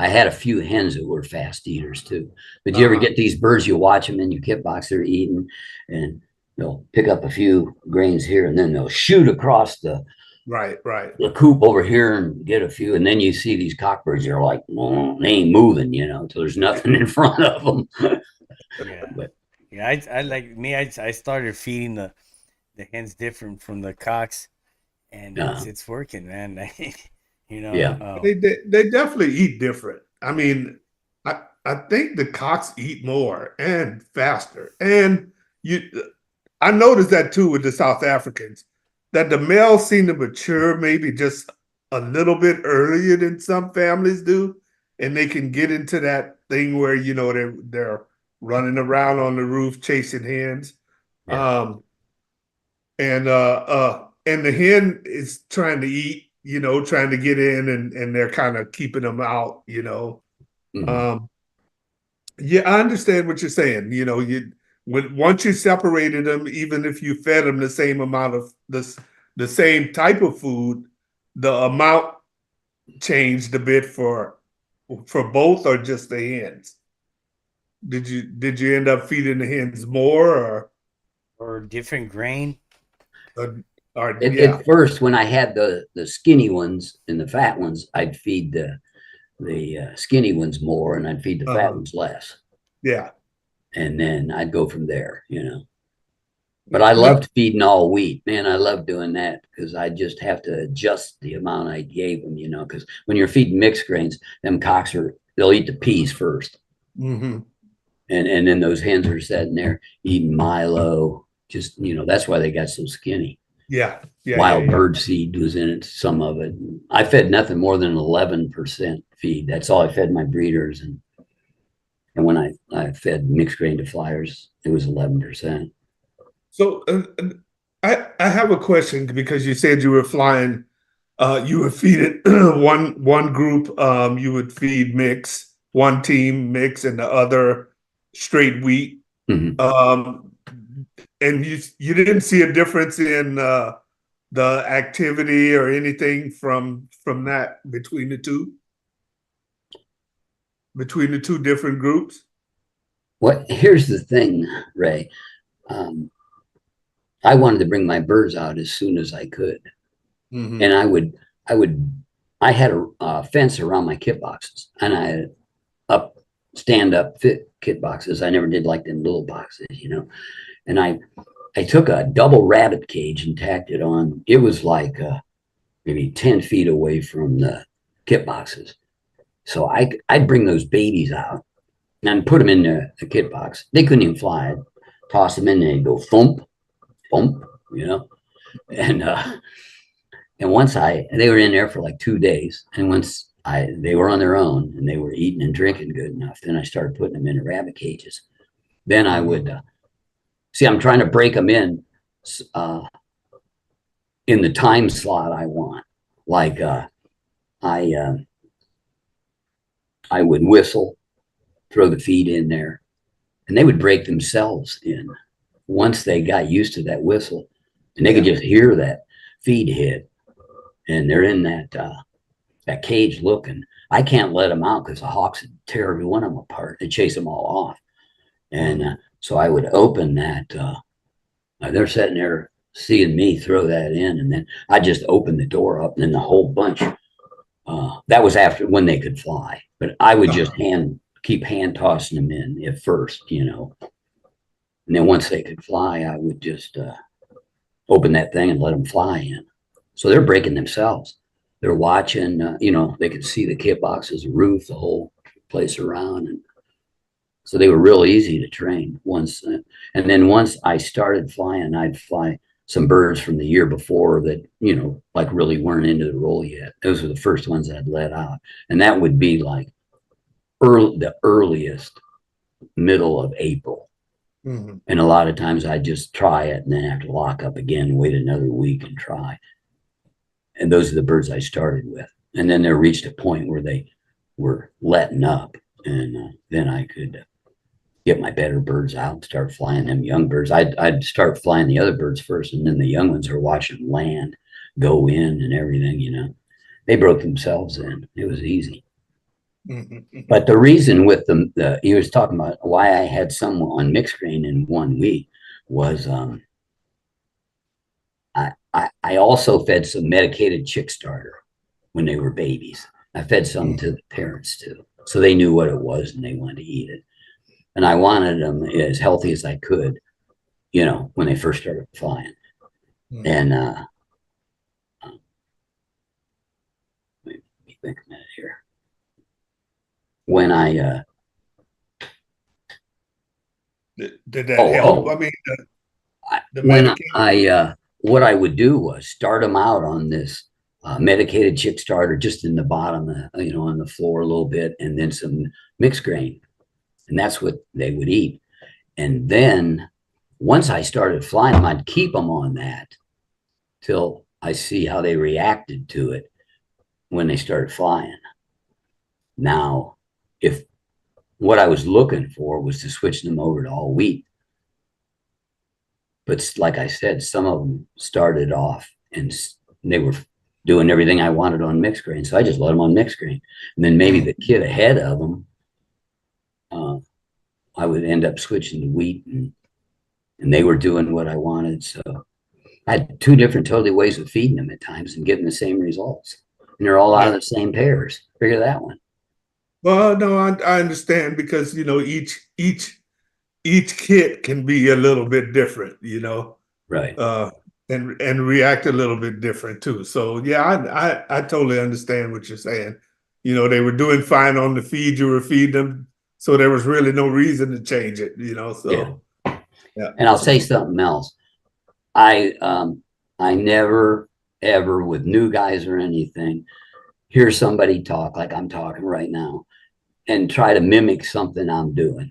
had a few hens that were fast eaters too. But do you ever get these birds? You watch them in your kit box; they're eating, and they'll pick up a few grains here, and then they'll shoot across the the coop over here and get a few, and then you see these cockbirds. They're like, they ain't moving, until there's nothing in front of them. I started feeding the hens different from the cocks, and it's working, man. They definitely eat different. I mean, I think the cocks eat more and faster, and I noticed that too with the South Africans, that the males seem to mature maybe just a little bit earlier than some families do, and they can get into that thing where they're running around on the roof chasing hens. And the hen is trying to eat, trying to get in, and they're kind of keeping them out. I understand what you're saying. Once you separated them, even if you fed them the same amount of the same type of food, the amount changed a bit for both, or just the hens. Did you end up feeding the hens more or different grain? At first, when I had the skinny ones and the fat ones, I'd feed the skinny ones more, and I'd feed the fat ones less. Yeah. And then I'd go from there, But I loved feeding all wheat. Man, I love doing that because I just have to adjust the amount I gave them, because when you're feeding mixed grains, them cocks they'll eat the peas first. Mm-hmm. And then those hens are sitting there eating Milo. Just, that's why they got so skinny. Yeah. Wild bird seed was in it, some of it. I fed nothing more than 11% feed. That's all I fed my breeders. And when I I fed mixed grain to flyers. It was 11%. So I have a question because you said you were flying. You would feed it one group. You would feed mix, one team mix, and the other straight wheat. Mhm. And you didn't see a difference in the activity or anything from that between the two different groups. Here's the thing, Ray. I wanted to bring my birds out as soon as I could, and I had a fence around my kit boxes, and I had stand up fit kit boxes. I never did like them little boxes, and I took a double rabbit cage and tacked it on. It was like maybe 10 feet away from the kit boxes. So I'd bring those babies out and put them in the kit box. They couldn't even fly. I'd toss them in and they'd go thump, thump, And once they were in there for like 2 days. And once they were on their own and they were eating and drinking good enough, then I started putting them in the rabbit cages. Then I would see, I'm trying to break them in the time slot I want. Like I would whistle, throw the feed in there, and they would break themselves in once they got used to that whistle, and they could just hear that feed hit, and they're in that cage looking. I can't let them out because the hawks would tear every one of them apart. They chase them all off, and so I would open that. They're sitting there seeing me throw that in, and then I just open the door up, and then the whole bunch. That was after when they could fly, but I would just keep hand tossing them in at first, and then once they could fly, I would just open that thing and let them fly in. So they're breaking themselves. They're watching, they could see the kit boxes, the roof, the whole place around, and so they were real easy to train once. And then once I started flying, I'd fly some birds from the year before that, like really weren't into the role yet. Those were the first ones I'd let out. And that would be like the earliest middle of April. And a lot of times I'd just try it and then have to lock up again, wait another week and try. And those are the birds I started with. And then they reached a point where they were letting up. And then I could get my better birds out and start flying them young birds. I'd start flying the other birds first, and then the young ones are watching land go in and everything, They broke themselves in. It was easy. But the reason with he was talking about why I had some on mixed grain in 1 week was I also fed some medicated chick starter when they were babies. I fed some to the parents too. So they knew what it was and they wanted to eat it. And I wanted them as healthy as I could, when they first started flying. And let me think a minute here. When I did that help? I mean, what I would do was start them out on this medicated chick starter just in the bottom, on the floor a little bit, and then some mixed grain. And that's what they would eat. And then once I started flying them, I'd keep them on that till I see how they reacted to it when they started flying. Now, if what I was looking for was to switch them over to all wheat, but like I said, some of them started off and they were doing everything I wanted on mixed grain. So I just let them on mixed grain. And then maybe the kid ahead of them, I would end up switching to wheat, and they were doing what I wanted. So I had two different totally ways of feeding them at times and getting the same results. And they're all out of the same pairs. Figure that one. Well, no, I understand because each kit can be a little bit different, Right. And react a little bit different too. So yeah, I totally understand what you're saying. They were doing fine on the feed you were feeding them, so there was really no reason to change it. So yeah. And I'll say something else. I never ever with new guys or anything hear somebody talk like I'm talking right now and try to mimic something I'm doing.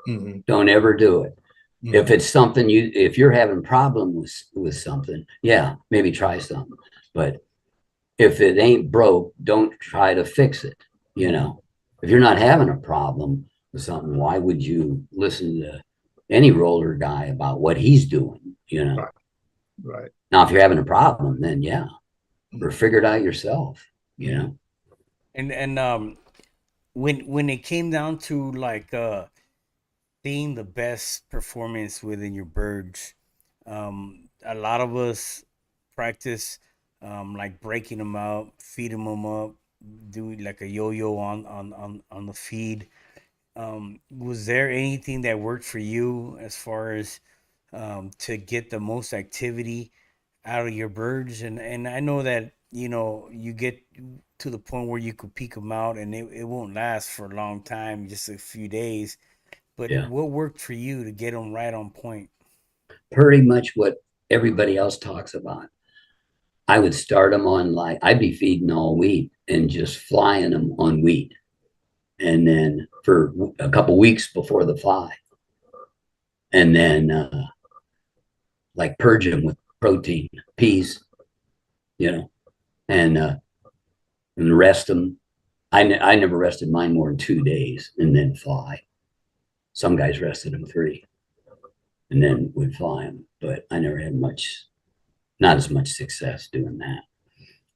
Mhm. Don't ever do it. Mhm. If it's something if you're having problem with something, yeah, maybe try something. But if it ain't broke, don't try to fix it. You know, if you're not having a problem with something, why would you listen to any roller guy about what he's doing? You know, Right. Right. now if you're having a problem, then yeah, or figure it out yourself. You know, And when it came down to like seeing the best performance within your birds, a lot of us practice like breaking them out, feeding them up, doing like a yo-yo on the feed. Was there anything that worked for you as far as to get the most activity out of your birds? And I know that you get to the point where you could peek them out, and it won't last for a long time, just a few days. But yeah, what worked for you to get them right on point? pretty much what everybody else talks about. I would start them on like I'd be feeding all wheat and just flying them on wheat, and then for a couple weeks before the fly, and then like purge them with protein, peas, you know, and rest them. I never rested mine more than 2 days and then fly. Some guys rested them 3 and then would fly them, but I never had not as much success doing that.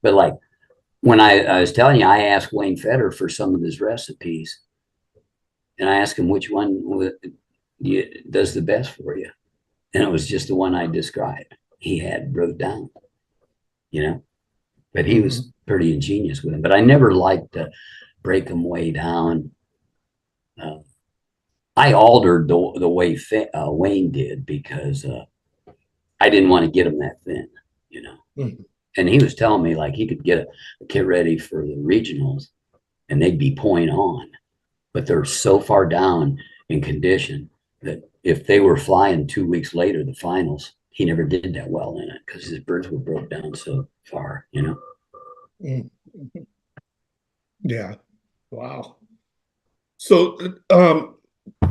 But like when I was telling you, I asked Wayne Fetter for some of his recipes, and I asked him which one does the best for you, and it was just the one I described. He had wrote down, you know, but he was pretty ingenious with them. But I never liked to break them way down. Uh, I altered the way Wayne did because I didn't want to get him that thin, you know. Mhm. And he was telling me like he could get a kid ready for the regionals and they'd be point on, but they're so far down in condition that if they were flying 2 weeks later, the finals, he never did that well in it because his birds were broke down so far, you know. Mhm. Yeah. Wow. So,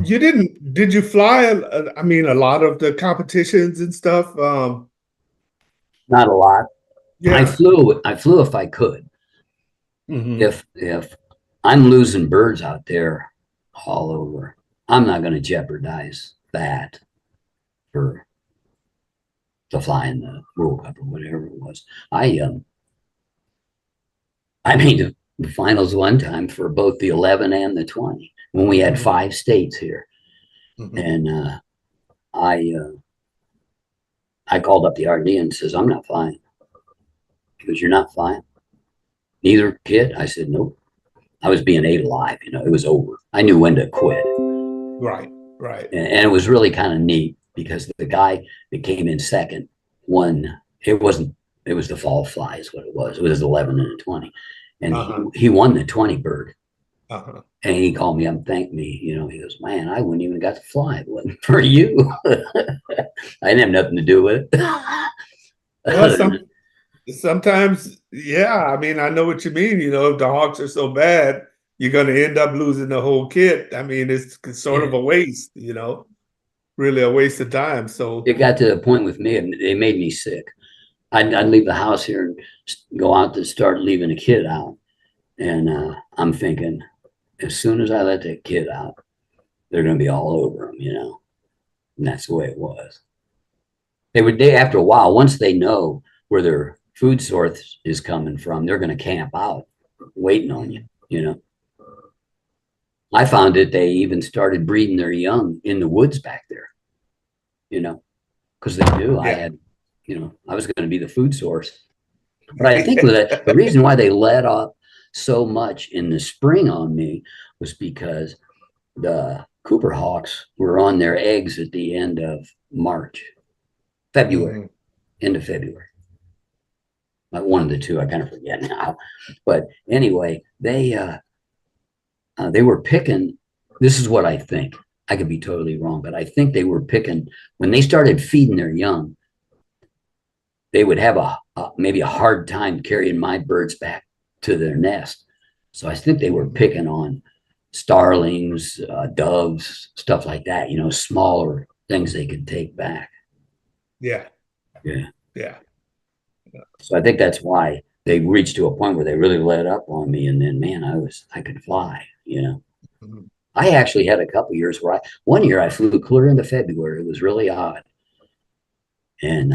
did you fly? I mean, a lot of the competitions and stuff. Not a lot. Yeah. I flew if I could. Hmm. If I'm losing birds out there all over, I'm not going to jeopardize that for to fly in the World Cup or whatever it was. I made the finals one time for both the 11 and the 20 when we had 5 states here, Hmm. and I I called up the RD and says I'm not flying. He goes, "You're not flying? Neither kid?" I said, "Nope." I was being ate alive. You know, it was over. I knew when to quit. Right. Right. And it was really kind of neat because the guy that came in second won. It wasn't. It was the fall fly is what it was. It was 11 and a 20, and Uh-huh. he won the 20 bird. Uh-huh. And he called me up and thanked me. You know, he goes, "Man, I wouldn't even got to fly if it wasn't for you." I didn't have nothing to do with it. Well, sometimes, yeah. I mean, I know what you mean. If the Hawks are so bad, you're going to end up losing the whole kit. I mean, it's sort Yeah. of a waste. Really a waste of time. It So, got to the point with me, they made me sick. I'd leave the house here and go out to start leaving a kid out. And I'm thinking, as soon as I let that kid out, they're going to be all over them, you know. And that's the way it was. They after a while, once they know where their food source is coming from, they're going to camp out waiting on you, you know. I found that they even started breeding their young in the woods back there, you know, because they knew I yeah. had, you know, I was going to be the food source. But I think with that, the reason why they let up so much in the spring on me was because the Cooper Hawks were on their eggs at the end of February, Mhm. end of February. Like one of the two, I kind of forget now. But anyway, they were picking. This is what I think. I could be totally wrong, but I think they were picking when they started feeding their young. They would have maybe a hard time carrying my birds back to their nest. So I think they were picking on starlings, doves, stuff like that, smaller things they could take back. Yeah. Yeah. Yeah. So I think that's why they reached to a point where they really let up on me. And then, man, I could fly, Mhm. I actually had a couple years where one year I flew clear into February. It was really odd. And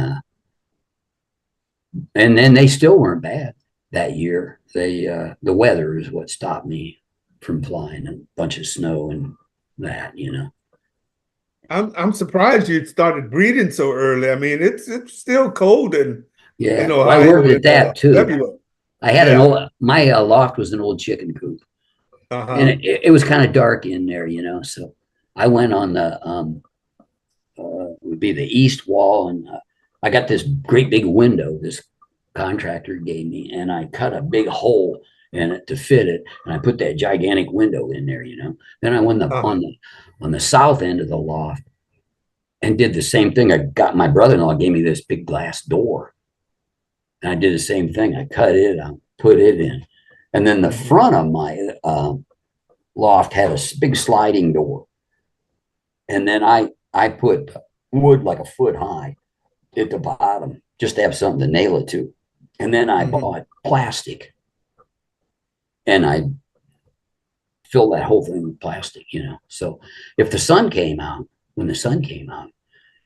then they still weren't bad that year. The weather is what stopped me from flying, a bunch of snow and that. I'm surprised you started breeding so early. I mean, it's still cold in Yeah, well, I Ohio worked at in that too. February. I had Yeah. my loft was an old chicken coop, and Uh-huh. it was kind of dark in there, So I went on the would be the east wall, and I got this great big window this contractor gave me, and I cut a big hole in it to fit it, and I put that gigantic window in there. Then I went Uh-huh. on the south end of the loft and did the same thing. I got my brother-in-law gave me this big glass door, and I did the same thing. I cut it, I put it in, and then the front of my loft had a big sliding door, and then I put wood like a foot high at the bottom just to have something to nail it to. And then I bought plastic and I filled that whole thing with plastic. So if the sun came out, when the sun came out,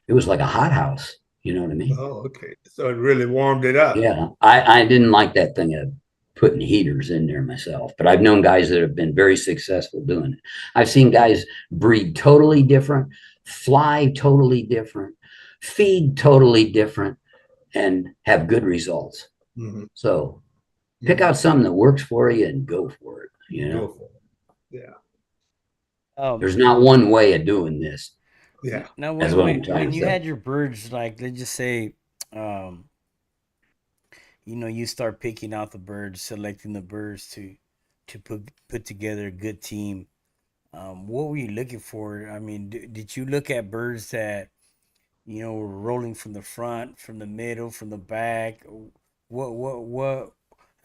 it was like a hothouse. You know what I mean? Oh, okay. So it really warmed it up. Yeah. I didn't like that thing of putting heaters in there myself, but I've known guys that have been very successful doing it. I've seen guys breed totally different, fly totally different, feed totally different, and have good results. Mm-hmm. So pick out something that works for you and go for it. Go for it. Yeah. There's not one way of doing this. Yeah. Now, That's what I'm trying when to you say. had your birds, like let's just say, um, you start picking out the birds, selecting the birds to put together a good team. What were you looking for? I mean, did you look at birds that were rolling from the front, from the middle, from the back? What?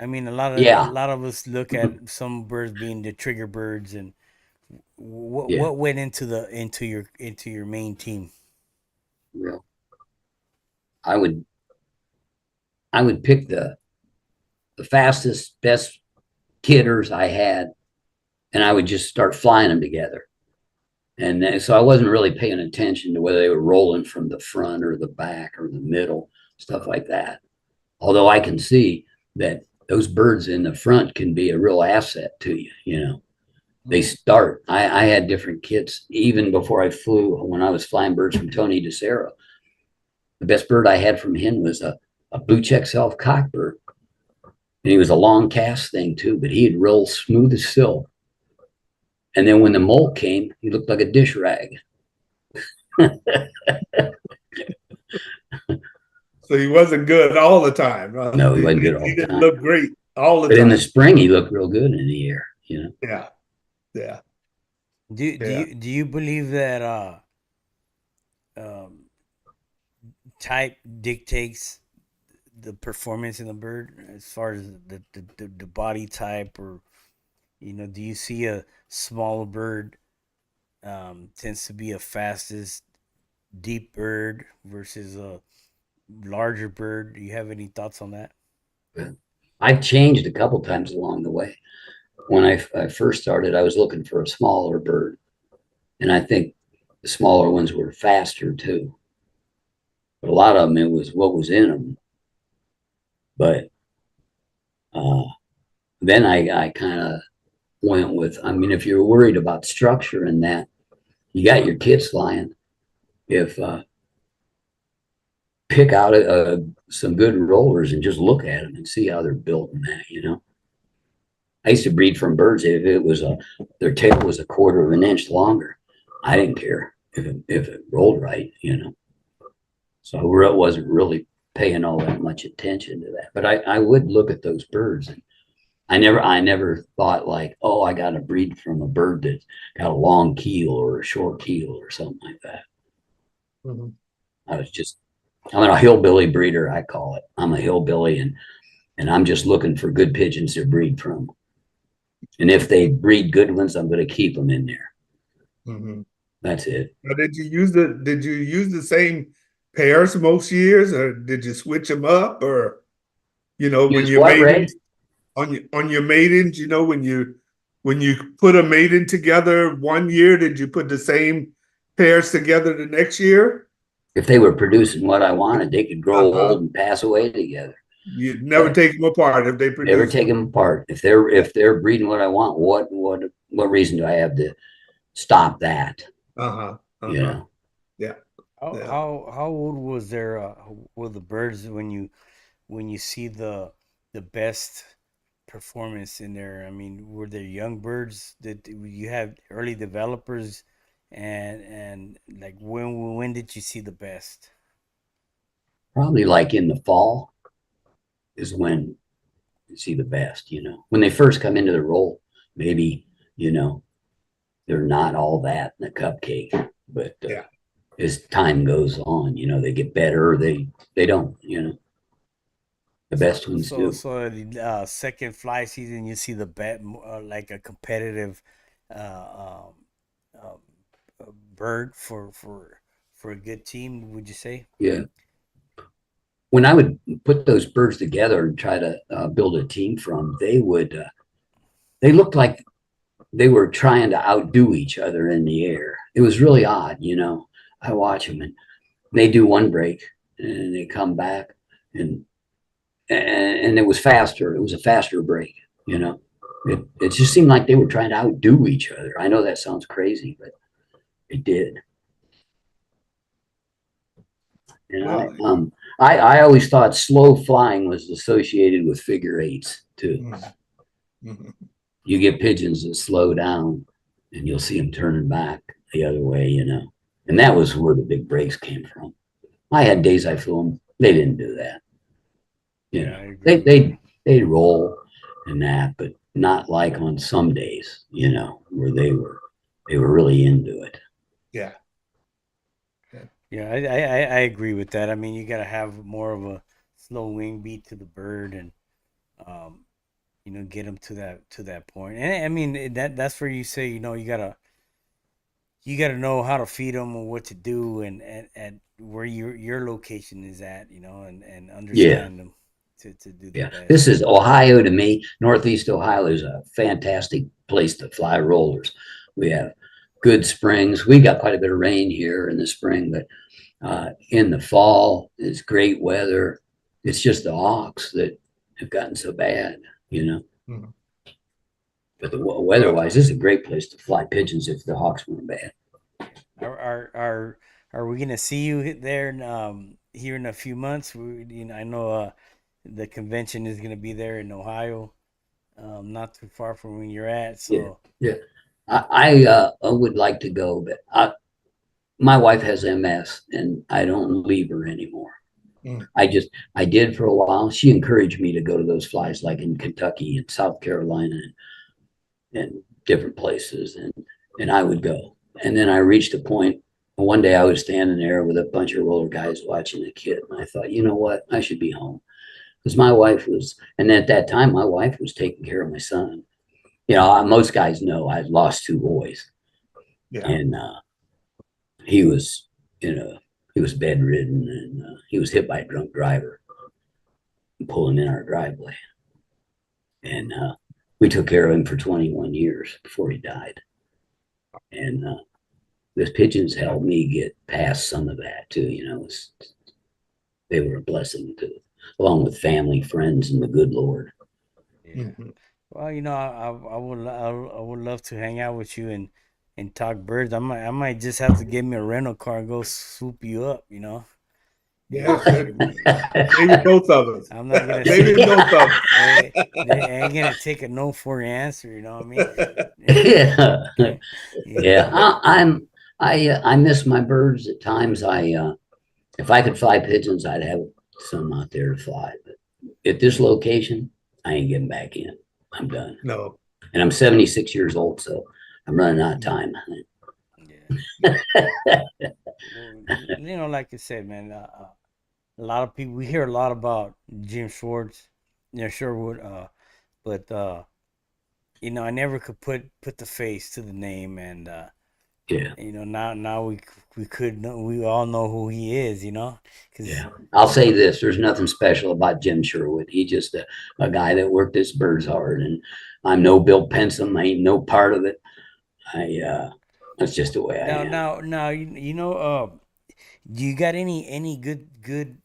I mean, a Yeah. lot of us look at some birds being the trigger birds, and Yeah. what went into your main team? Well, I would pick the fastest, best kidders I had, and I would just start flying them together. And so I wasn't really paying attention to whether they were rolling from the front or the back or the middle, stuff like that. Although I can see that those birds in the front can be a real asset to you. They start. I had different kits even before I flew. When I was flying birds from Tony DeCero, the best bird I had from him was a blue check self cockbird, and he was a long cast thing too, but he'd roll smooth as silk. And then when the molt came, he looked like a dish rag. So he wasn't good all the time. No, he wasn't good all He the didn't time. look great all the But in the time. spring, he looked real good in the air. Yeah. Yeah. Do you believe that um, type dictates the performance in the bird as far as the body type, or do you see a smaller bird tends to be a fastest deep bird versus a larger bird? Do you have any thoughts on that? I've changed a couple times along the way. When I first started, I was looking for a smaller bird, and I think the smaller ones were faster too. But a lot of them, it was what was in them. But uh, then I kind of went with, I mean, if you're worried about structure and that, you got your kids flying. If pick out some good rollers and just look at them and see how they're built and that. I used to breed from birds if it was their tail was a quarter of an inch longer. I didn't care if it rolled right. So I wasn't really paying all that much attention to that. But I would look at those birds, and I never thought like, oh, I got to breed from a bird that's got a long keel or a short keel or something like that. Mhm. I'm a hillbilly breeder, I call it. I'm a hillbilly, and I'm just looking for good pigeons to breed from. And if they breed good ones, I'm going to keep them in there. Mhm. That's it. Now, did you use the same pairs most years, or did you switch them up, or when Use you're what, Ray? mating on your matings, when you put a mating together one year, did you put the same pairs together the next year? If they were producing what I wanted, they could grow Uh-huh. old and pass away together. You never But take them apart if they never produce. take them apart. If they're breeding what I want, what reason do I have to stop that? Uh-huh. You Uh-huh. know, Yeah. How Yeah. how old was their were the birds when you see the best performance in there? I mean, were there young birds that you have early developers, and like when did you see the best? probably like in the fall is when you see the best. When they first come into the role, maybe you know they're not all that in a cupcake, but Yeah. as time goes on, they get better. Or they don't. The best So ones so do. so the second fly season, you see the bet like a competitive uh, um, um, bird for a good team. Would you say? Yeah. When I would put those birds together and try to build a team from, they looked like they were trying to outdo each other in the air. It was really odd. I watch them and they do one break and they come back and and it was faster. It was a faster break. You know, it just seemed like they were trying to outdo each other. I know that sounds crazy, but it did. And Well, I always thought slow flying was associated with figure eights too. mhm, mhm. You get pigeons that slow down, and you'll see them turning back the other way. And that was where the big breaks came from. I had days I flew them. They didn't do that. You Yeah, know, I agree they with you. they they roll and that, but not like on some days. Where they were really into it. Yeah. Yeah. Yeah, I agree with that. I mean, you gotta have more of a slow wing beat to the bird, and um, get them to that point. And I mean that's where you say you gotta know how to feed them and what to do, and where your location is at, and Yeah, understand them to do the yeah. This best. is Ohio to me. Northeast Ohio is a fantastic place to fly rollers. We have good springs. We got quite a bit of rain here in the spring, but in the fall, it's great weather. It's just the hawks that have gotten so bad, you know. Mhm. But Well, weather-wise, this is a great place to fly pigeons if the hawks weren't bad. Are we gonna see you there here in a few months? I know the convention is gonna be there in Ohio, not too far from where you're at. Yeah, So yeah. I would like to go, but my wife has MS, and I don't leave her anymore. mm, I did for a while. She encouraged me to go to those flies, like in Kentucky and South Carolina and different places, and I would go. And then I reached a point. One day I was standing there with a bunch of roller guys watching a kid, and I thought, you know what, I should be home because my wife was, and at that time my wife was taking care of my son. Most guys know I lost two boys, yeah. and he was, he was bedridden, and he was hit by a drunk driver pulling in our driveway, and we took care of him for 21 years before he died. And the pigeons helped me get past some of that too. They were a blessing too, along with family, friends, and the good Lord. yeah. Mhm. Well, I would love to hang out with you and talk birds. I might just have to get me a rental car and go swoop you up. Yes, And maybe both of us. I'm not gonna Maybe say both of they ain't gonna us. take a no for an answer. You know what I mean? Yeah, Yeah. yeah. I miss my birds at times. If I could fly pigeons, I'd have some out there to fly. But at this location, I ain't getting back in. I'm done, No. and I'm 76 years old, so I'm running out of time. Yeah. Well, like I said, man, a lot of people we hear a lot about Jim Schwartz, Sherwood, but I never could put the face to the name, and Yeah, now we could know, we all know who he is, because yeah. I'll say this: there's nothing special about Jim Sherwood. He's just a guy that worked his birds hard, and I'm no Bill Pensum. I ain't no part of it. That's just the way I am. now do you got any good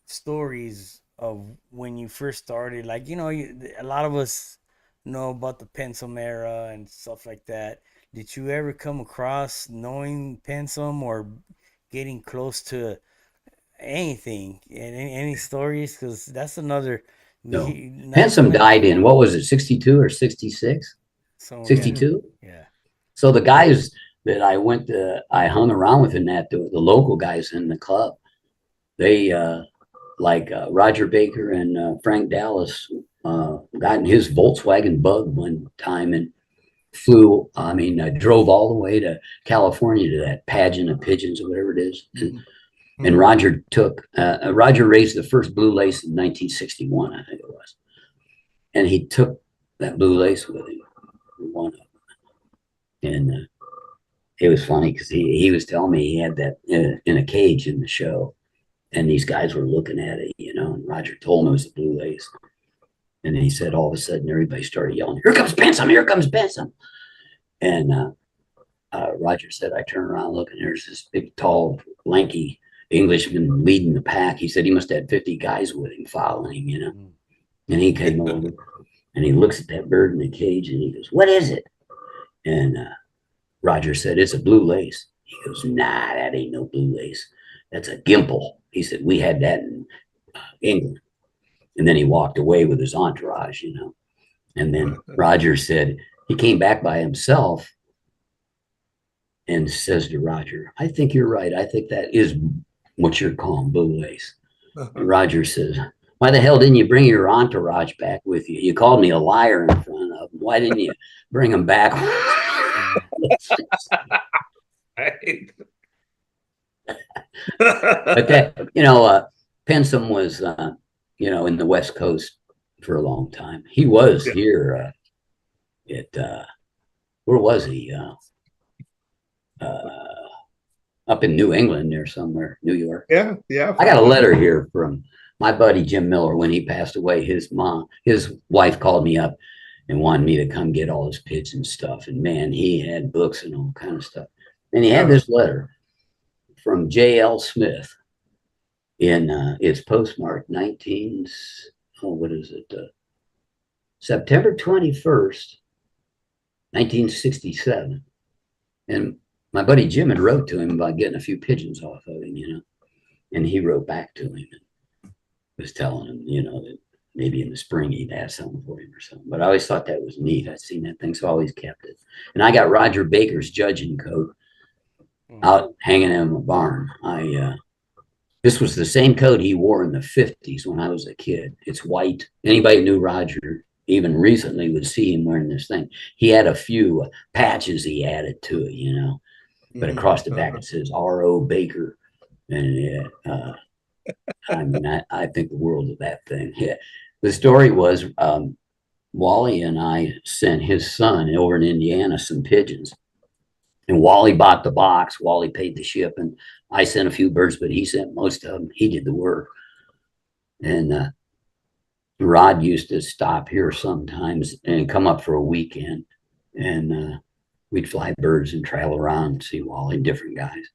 stories of when you first started? Like, a lot of us know about the Pensum era and stuff like that. Did you ever come across knowing Pensum or getting close to anything? Any stories? Because that's another No, not too Pensum many. died in what was it, 62 or 66? So yeah, 62. yeah. So the guys that I hung around with in that, the local guys in the club, they like Roger Baker and Frank Dallas got in his Volkswagen Bug one time and drove all the way to California to that pageant of pigeons or whatever it is. And Roger raised the first blue lace in 1961, I think it was. And he took that blue lace with him, one of them. And it was funny because he was telling me he had that in a cage in the show. And these guys were looking at it, and Roger told him it was a blue lace. And then he said all of a sudden everybody started yelling, "Here comes Benson! Here comes Benson!" And Roger said, I turned around looking, there's this big, tall, lanky Englishman leading the pack. He said he must have had 50 guys with him following him. Mm. And he came over and he looks at that bird in the cage and he goes, "What is it?" And Roger said, "It's a blue lace." He goes, "Nah, that ain't no blue lace. That's a gimple." He said, "We had that in England." And then he walked away with his entourage, And then Roger said he came back by himself and says to Roger, "I think you're right. I think that is what you're calling blue lace." And Roger says, "Why the hell didn't you bring your entourage back with you? You called me a liar in front of them. Why didn't you bring them back?" But that, Pensum was, in the West Coast for a long time. He was here where was he? Up in New England or somewhere, New York. Yeah. I got a letter here from my buddy Jim Miller when he passed away. His wife called me up and wanted me to come get all his pigeon stuff. And man, he had books and all kind of stuff. And he had this letter from J.L. Smith in it's postmarked September 21st, 1967. And my buddy Jim had wrote to him about getting a few pigeons off of him, and he wrote back to him and was telling him, that maybe in the spring he'd have something for him or something. But I always thought that was neat. I'd seen that thing, so I always kept it. And I got Roger Baker's judging coat out hanging in my barn. This was the same coat he wore in the 50s when I was a kid. It's white. Anybody knew Roger even recently would see him wearing this thing. He had a few patches he added to it, but across the back it says R.O. Baker. And I think the world of that thing. Yeah. The story was Wally and I sent his son over in Indiana some pigeons. And Wally bought the box. Wally paid the ship. And I sent a few birds, but he sent most of them. He did the work. And Rod used to stop here sometimes and come up for a weekend. And we'd fly birds and travel around and see Wally, different guys.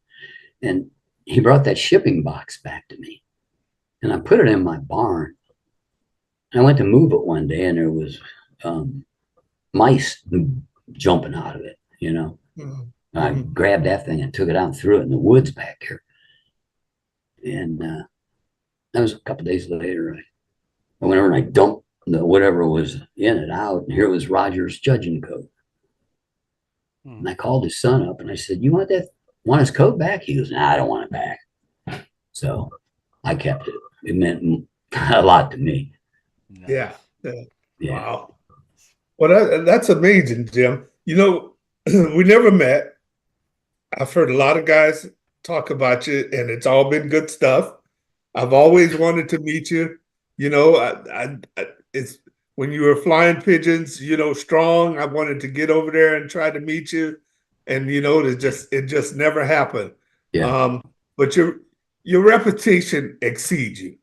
And he brought that shipping box back to me. And I put it in my barn. I went to move it one day and there was mice jumping out of it. I grabbed that thing and took it out and threw it in the woods back here. And that was a couple of days later. I went over and I dumped whatever was in it out. And here was Roger's judging coat. And I called his son up and I said, "You want his coat back?" He goes, "Nah, I don't want it back." So I kept it. It meant a lot to me. Yeah. Wow. Well, that's amazing, Jim. We never met. I've heard a lot of guys talk about you, and it's all been good stuff. I've always wanted to meet you. It's when you were flying pigeons, strong. I wanted to get over there and try to meet you, and it just never happened. Yeah. But your reputation exceeds you,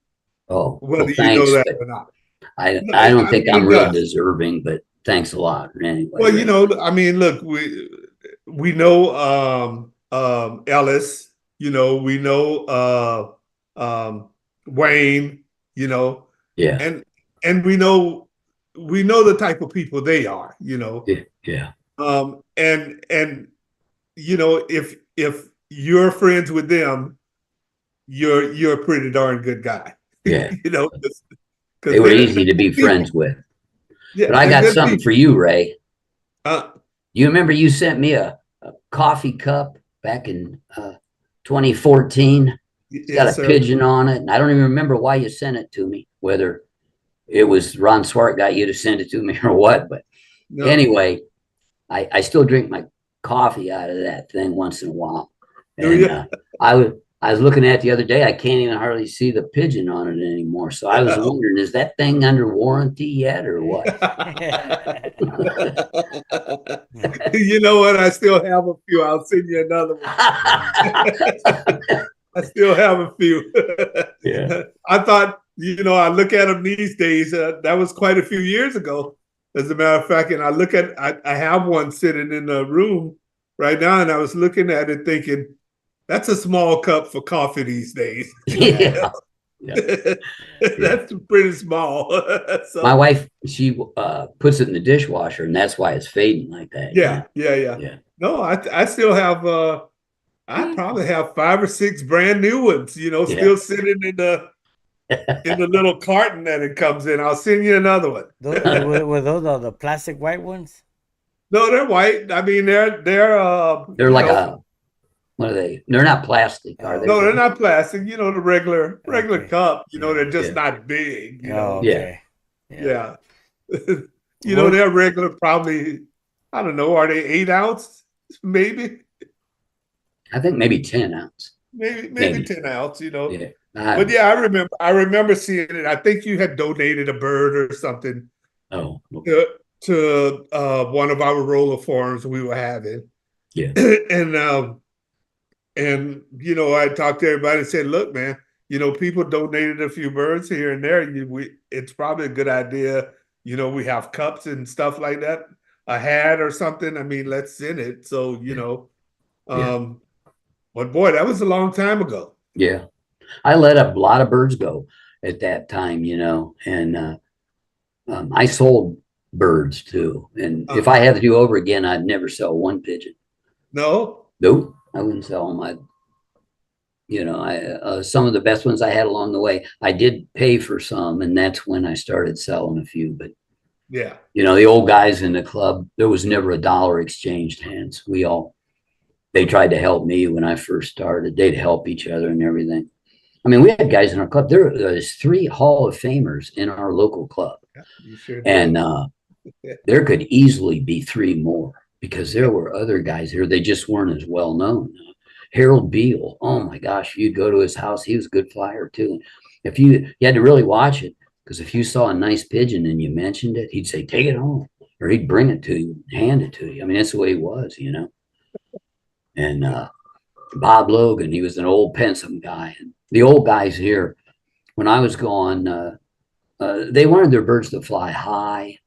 Oh, well, whether you know thanks, that but or not. No, I don't I mean, think I'm it real does. deserving, but thanks a lot anyway, Well, Ray. I mean, look, we know Ellis, we know Wayne, Yeah, and we know the type of people they are, yeah, yeah, and if you're friends with them, you're a pretty darn good guy, yeah. They because were they're easy to be good people. friends with. Yeah, But I they're got good something people. for you, Ray. Uh, You remember you sent me a coffee cup back in 2014? It's got yes, a sir. pigeon on it, and I don't even remember why you sent it to me, whether it was Ron Swart got you to send it to me or what. But No. anyway, I still drink my coffee out of that thing once in a while. Do And you? I was looking at it the other day. I can't even hardly see the pigeon on it anymore. So I was wondering, is that thing under warranty yet or what? You know what? I still have a few. I'll send you another one. I still have a few. Yeah. I thought, I look at them these days. That was quite a few years ago, as a matter of fact. And I have one sitting in the room right now, and I was looking at it thinking, that's a small cup for coffee these days. Yeah. Yeah. That's pretty small. My So, wife, she puts it in the dishwasher, and that's why it's fading like that. yeah. Yeah. No, I still have I probably have 5 or 6 brand new ones, Yeah. still sitting in the little carton that it comes in. I'll send you another one. Were those the plastic white ones? No, they're white. I mean, they're They're like what are they? They're not plastic, are Oh, they? no, they're okay. not plastic. The regular Okay. cup. Yeah. They're just Yeah. not big. Oh, Yeah. okay. Yeah. Yeah. What? They're regular. Probably, I don't know. Are they 8 ounce? Maybe, I think maybe 10 ounce. maybe Maybe. 10 ounce. Yeah. But yeah, I remember seeing it. I think you had donated a bird or something Oh, okay. to one of our roller forums we were having. Yeah. And I talked to everybody and said, look, man, people donated a few birds here and there. It's probably a good idea. We have cups and stuff like that, a hat or something. I mean, let's send it. So, Yeah. but boy, that was a long time ago. Yeah. I let a lot of birds go at that time, and I sold birds too. And if I had to do over again, I'd never sell one pigeon. No? Nope, I wouldn't sell them. Some of the best ones I had along the way, I did pay for some, and that's when I started selling a few. But Yeah. the old guys in the club, there was never a dollar exchanged hands. They tried to help me when I first started. They'd help each other and everything. I mean, we had guys in our club. There's 3 Hall of Famers in our local club, You sure and did. there could easily be 3 more because there were other guys here. They just weren't as well known. Harold Beal, oh my gosh, you'd go to his house. He was a good flyer too. If you had to really watch it, because if you saw a nice pigeon and you mentioned it, he'd say, take it home, or he'd bring it to you, hand it to you. I mean, that's the way he was. And Bob Logan, he was an old Pensum guy. And the old guys here, when I was gone, they wanted their birds to fly high,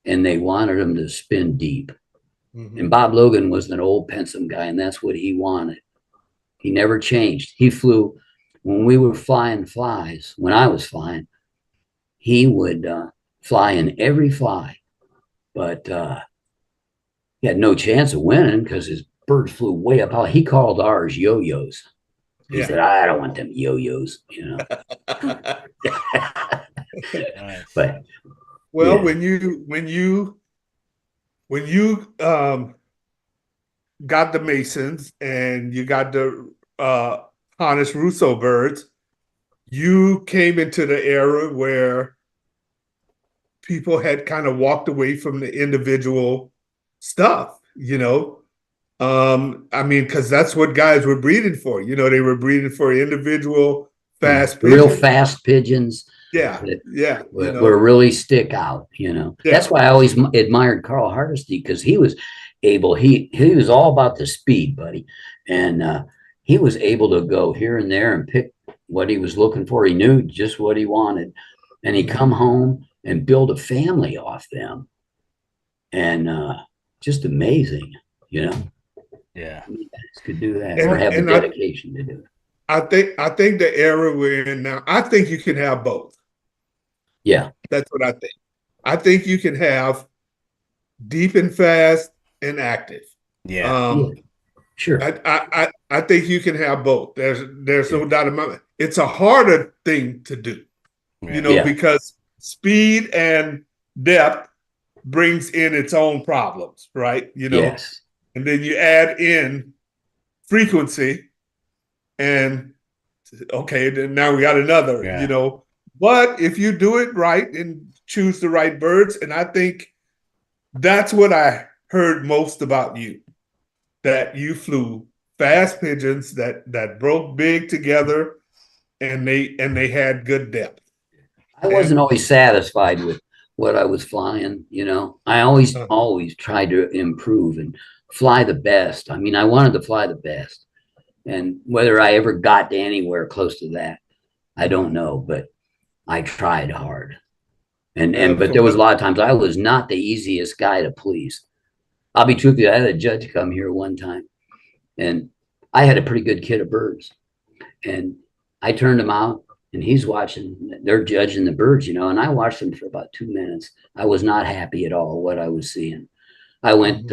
and they wanted them to spin deep. And Bob Logan was an old Pensum guy, and that's what he wanted. He never changed. He flew when we were flying flies. When I was flying, he would fly in every fly, but he had no chance of winning because his bird flew way up high. He called ours yo-yos. He said, I don't want them yo-yos, Nice. But Well, yeah. when you got the Masons and you got the Hannes Russo birds, you came into the era where people had kind of walked away from the individual stuff, I mean, because that's what guys were breeding for. They were breeding for individual fast real pigeons. fast pigeons. Yeah, that yeah, were really stick out, you know. yeah. That's why I always admired Carl Hardesty, because he was able, he was all about the speed, buddy. And he was able to go here and there and pick what he was looking for. He knew just what he wanted. And he come home and build a family off them. And just amazing, you know. Yeah. Could do that, or have the And dedication to do it. I think the era we're in now, I think you can have both. Yeah. That's what I think. I think you can have deep and fast and active. Yeah. Yeah. Sure. I think you can have both. There's no doubt about it. It's a harder thing to do, you know, Yeah. because speed and depth brings in its own problems, right? You know, Yes. and then you add in frequency, and okay, then now we got another, Yeah. you know. But if you do it right and choose the right birds, and I think that's what I heard most about you, that you flew fast pigeons that broke big together, and they had good depth. I wasn't always satisfied with what I was flying, you know. I always tried to improve and fly the best. I mean, I wanted to fly the best. And whether I ever got to anywhere close to that, I don't know, but I tried hard. But there was a lot of times I was not the easiest guy to please. I'll be truthful. I had a judge come here one time, and I had a pretty good kid of birds, and I turned him out, and he's watching. They're judging the birds, you know, and I watched them for about 2 minutes. I was not happy at all what I was seeing. I went to